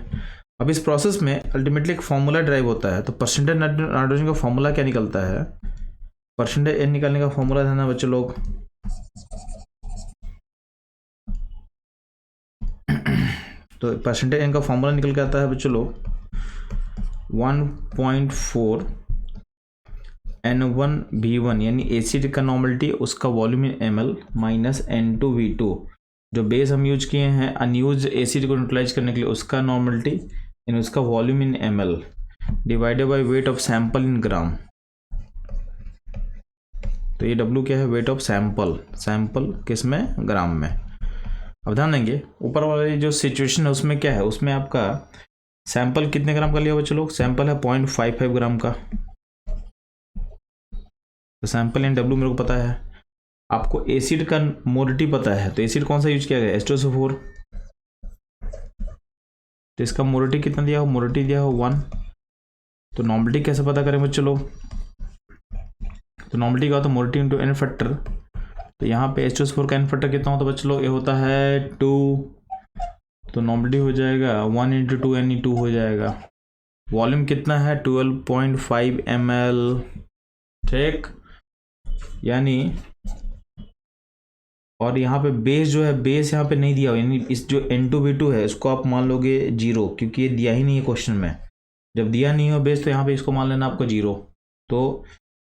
अब इस प्रोसेस में अल्टीमेटली एक फॉर्मूला ड्राइव होता है। तो परसेंटेज नाइट्रोजन का फॉर्मूला क्या निकलता है, परसेंटेज एन निकालने का फॉर्मूला है ना बच्चों लोग, तो परसेंटेज एन का फॉर्मूला निकल के आता है बच्चों लोग 1.4 N1 V1, यानी एसिड का नॉर्मलिटी उसका volume in ml minus N2 V2। जो बेस हम यूज किए हैं अनयूज एसिड को न्यूट्रलाइज करने के लिए उसका नॉर्मलिटी यानी उसका volume in ml divided by weight of sample in gram. तो ये W क्या है, वेट ऑफ सैंपल किस में, ग्राम में। अब ध्यान देंगे ऊपर वाली जो सिचुएशन है उसमें क्या है, उसमें आपका सैंपल कितने ग्राम का लिया बच्चों लोग, सैंपल है 0.55 ग्राम का। तो सैंपल इन W मेरे को पता है, आपको एसिड का मोलिटी पता है। तो एसिड कौन सा यूज किया गया, H2SO4। तो इसका मोलिटी कितना दिया हो, मोलिटी दिया हो 1। तो नॉर्मलिटी कैसे पता करें बच्चों लोग, तो नॉर्मलिटी का तो मोलिटी इंटू एन फैक्टर। तो यहाँ पे H2SO4 का n फैक्टर कितना होता है बच्चों लोग, ये होता है 2, तो नॉर्मलिटी हो जाएगा 1 × 2 Ne2 हो जाएगा। वॉल्यूम कितना है 12.5 ml, ठीक, यानी और यहाँ पे बेस जो है, बेस यहाँ पे नहीं दिया हुआ, यानी इस जो N2V2 है इसको आप मान लोगे 0, क्योंकि ये दिया ही नहीं है क्वेश्चन में। जब दिया नहीं हो बेस तो यहाँ पे इसको मान लेना आपको 0। तो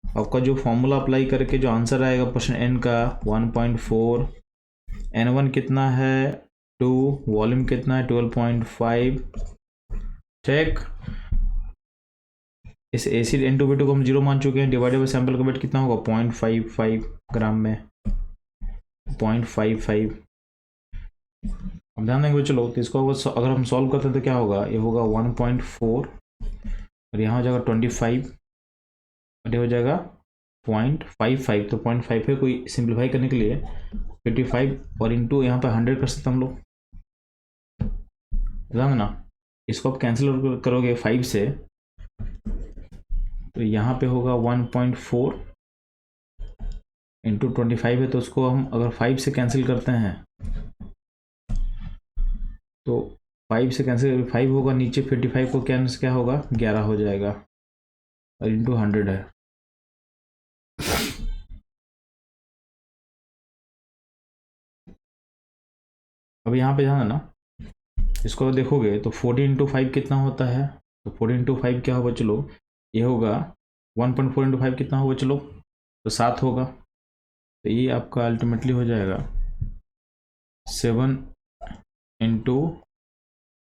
आपका जो फॉर्मूला अप्लाई करके जो आंसर आएगा पर्सन n का 1.4, n1 कितना है 2, वॉल्यूम कितना है 12.5, ठीक। इस एसिड N2V2 को हम 0 मान चुके हैं, डिवाइडेड बाय सैंपल का वेट कितना होगा 0.55 ग्राम में, 0.55। अब ध्यान देंगे चलो, तो इसको अगर हम सॉल्व करते हैं तो क्या होगा, ये होगा 1.4 और यहाँ हो जाएगा 25 और ये हो जाएगा 0.55। तो 0.55 को सिंप्लीफाई करने के लिए 55 और इंटू यहाँ पर 100 कर सकते हम लोग, ध्यान ना। इसको आप कैंसिल करोगे 5 से, तो यहाँ पे होगा 1.4 इंटू 25 है, तो उसको हम अगर 5 से कैंसिल करते हैं तो 5 से कैंसिल 5 होगा नीचे, 55 को क्या होगा 11 हो जाएगा और इंटू 100 है। अब यहाँ पे ध्यान है ना, इसको देखोगे तो 40 × 5 कितना होता है, तो 40 × 5 क्या होगा चलो, ये होगा 1.4 × 5 कितना होगा चलो, तो 7 होगा। तो ये आपका अल्टीमेटली हो जाएगा 7 ×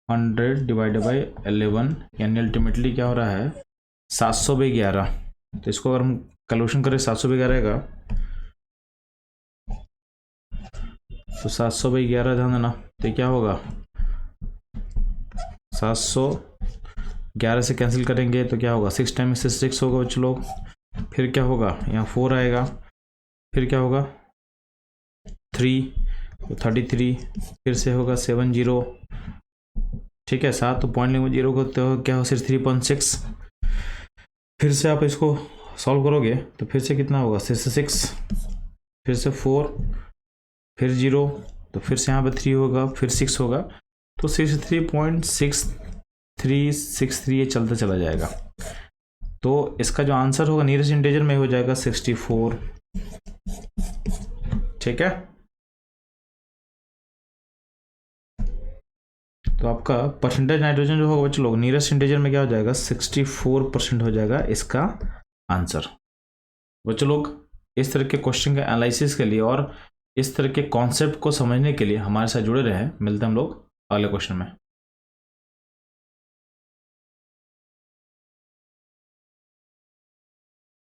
100 डिवाइडेड बाई 11, यानी अल्टीमेटली क्या हो रहा है 700/11। तो इसको अगर हम कैलकुलेशन करें 700/11 का, तो 700/11 ध्यान देना, तो क्या होगा 711 से कैंसिल करेंगे तो क्या होगा 6 टाइम से 6 होगा बच्चों लोग, फिर क्या होगा यहाँ 4 आएगा, फिर क्या होगा 3, तो 33, फिर से होगा 70, ठीक है 7, तो 0.0 को तो क्या हो 3.6। फिर से आप इसको सॉल्व करोगे तो फिर से कितना होगा 6, फिर से 4, फिर 0, तो फिर से यहाँ पे 3 होगा, फिर 6 होगा, तो 63.6363 ये चलता चला जाएगा। तो इसका जो आंसर होगा नियरेस्ट इंटीजर में हो जाएगा 64, ठीक है। तो आपका परसेंटेज नाइट्रोजन जो होगा बच्चों लोग नियरेस्ट इंटीजर में क्या हो जाएगा 64% हो जाएगा इसका आंसर। बच्चों लोग इस तरह के क्वेश्चन के एनालिसिस के लिए और इस तरह के कॉन्सेप्ट को समझने के लिए हमारे साथ जुड़े रहे। मिलते हैं हम लोग अगले क्वेश्चन में।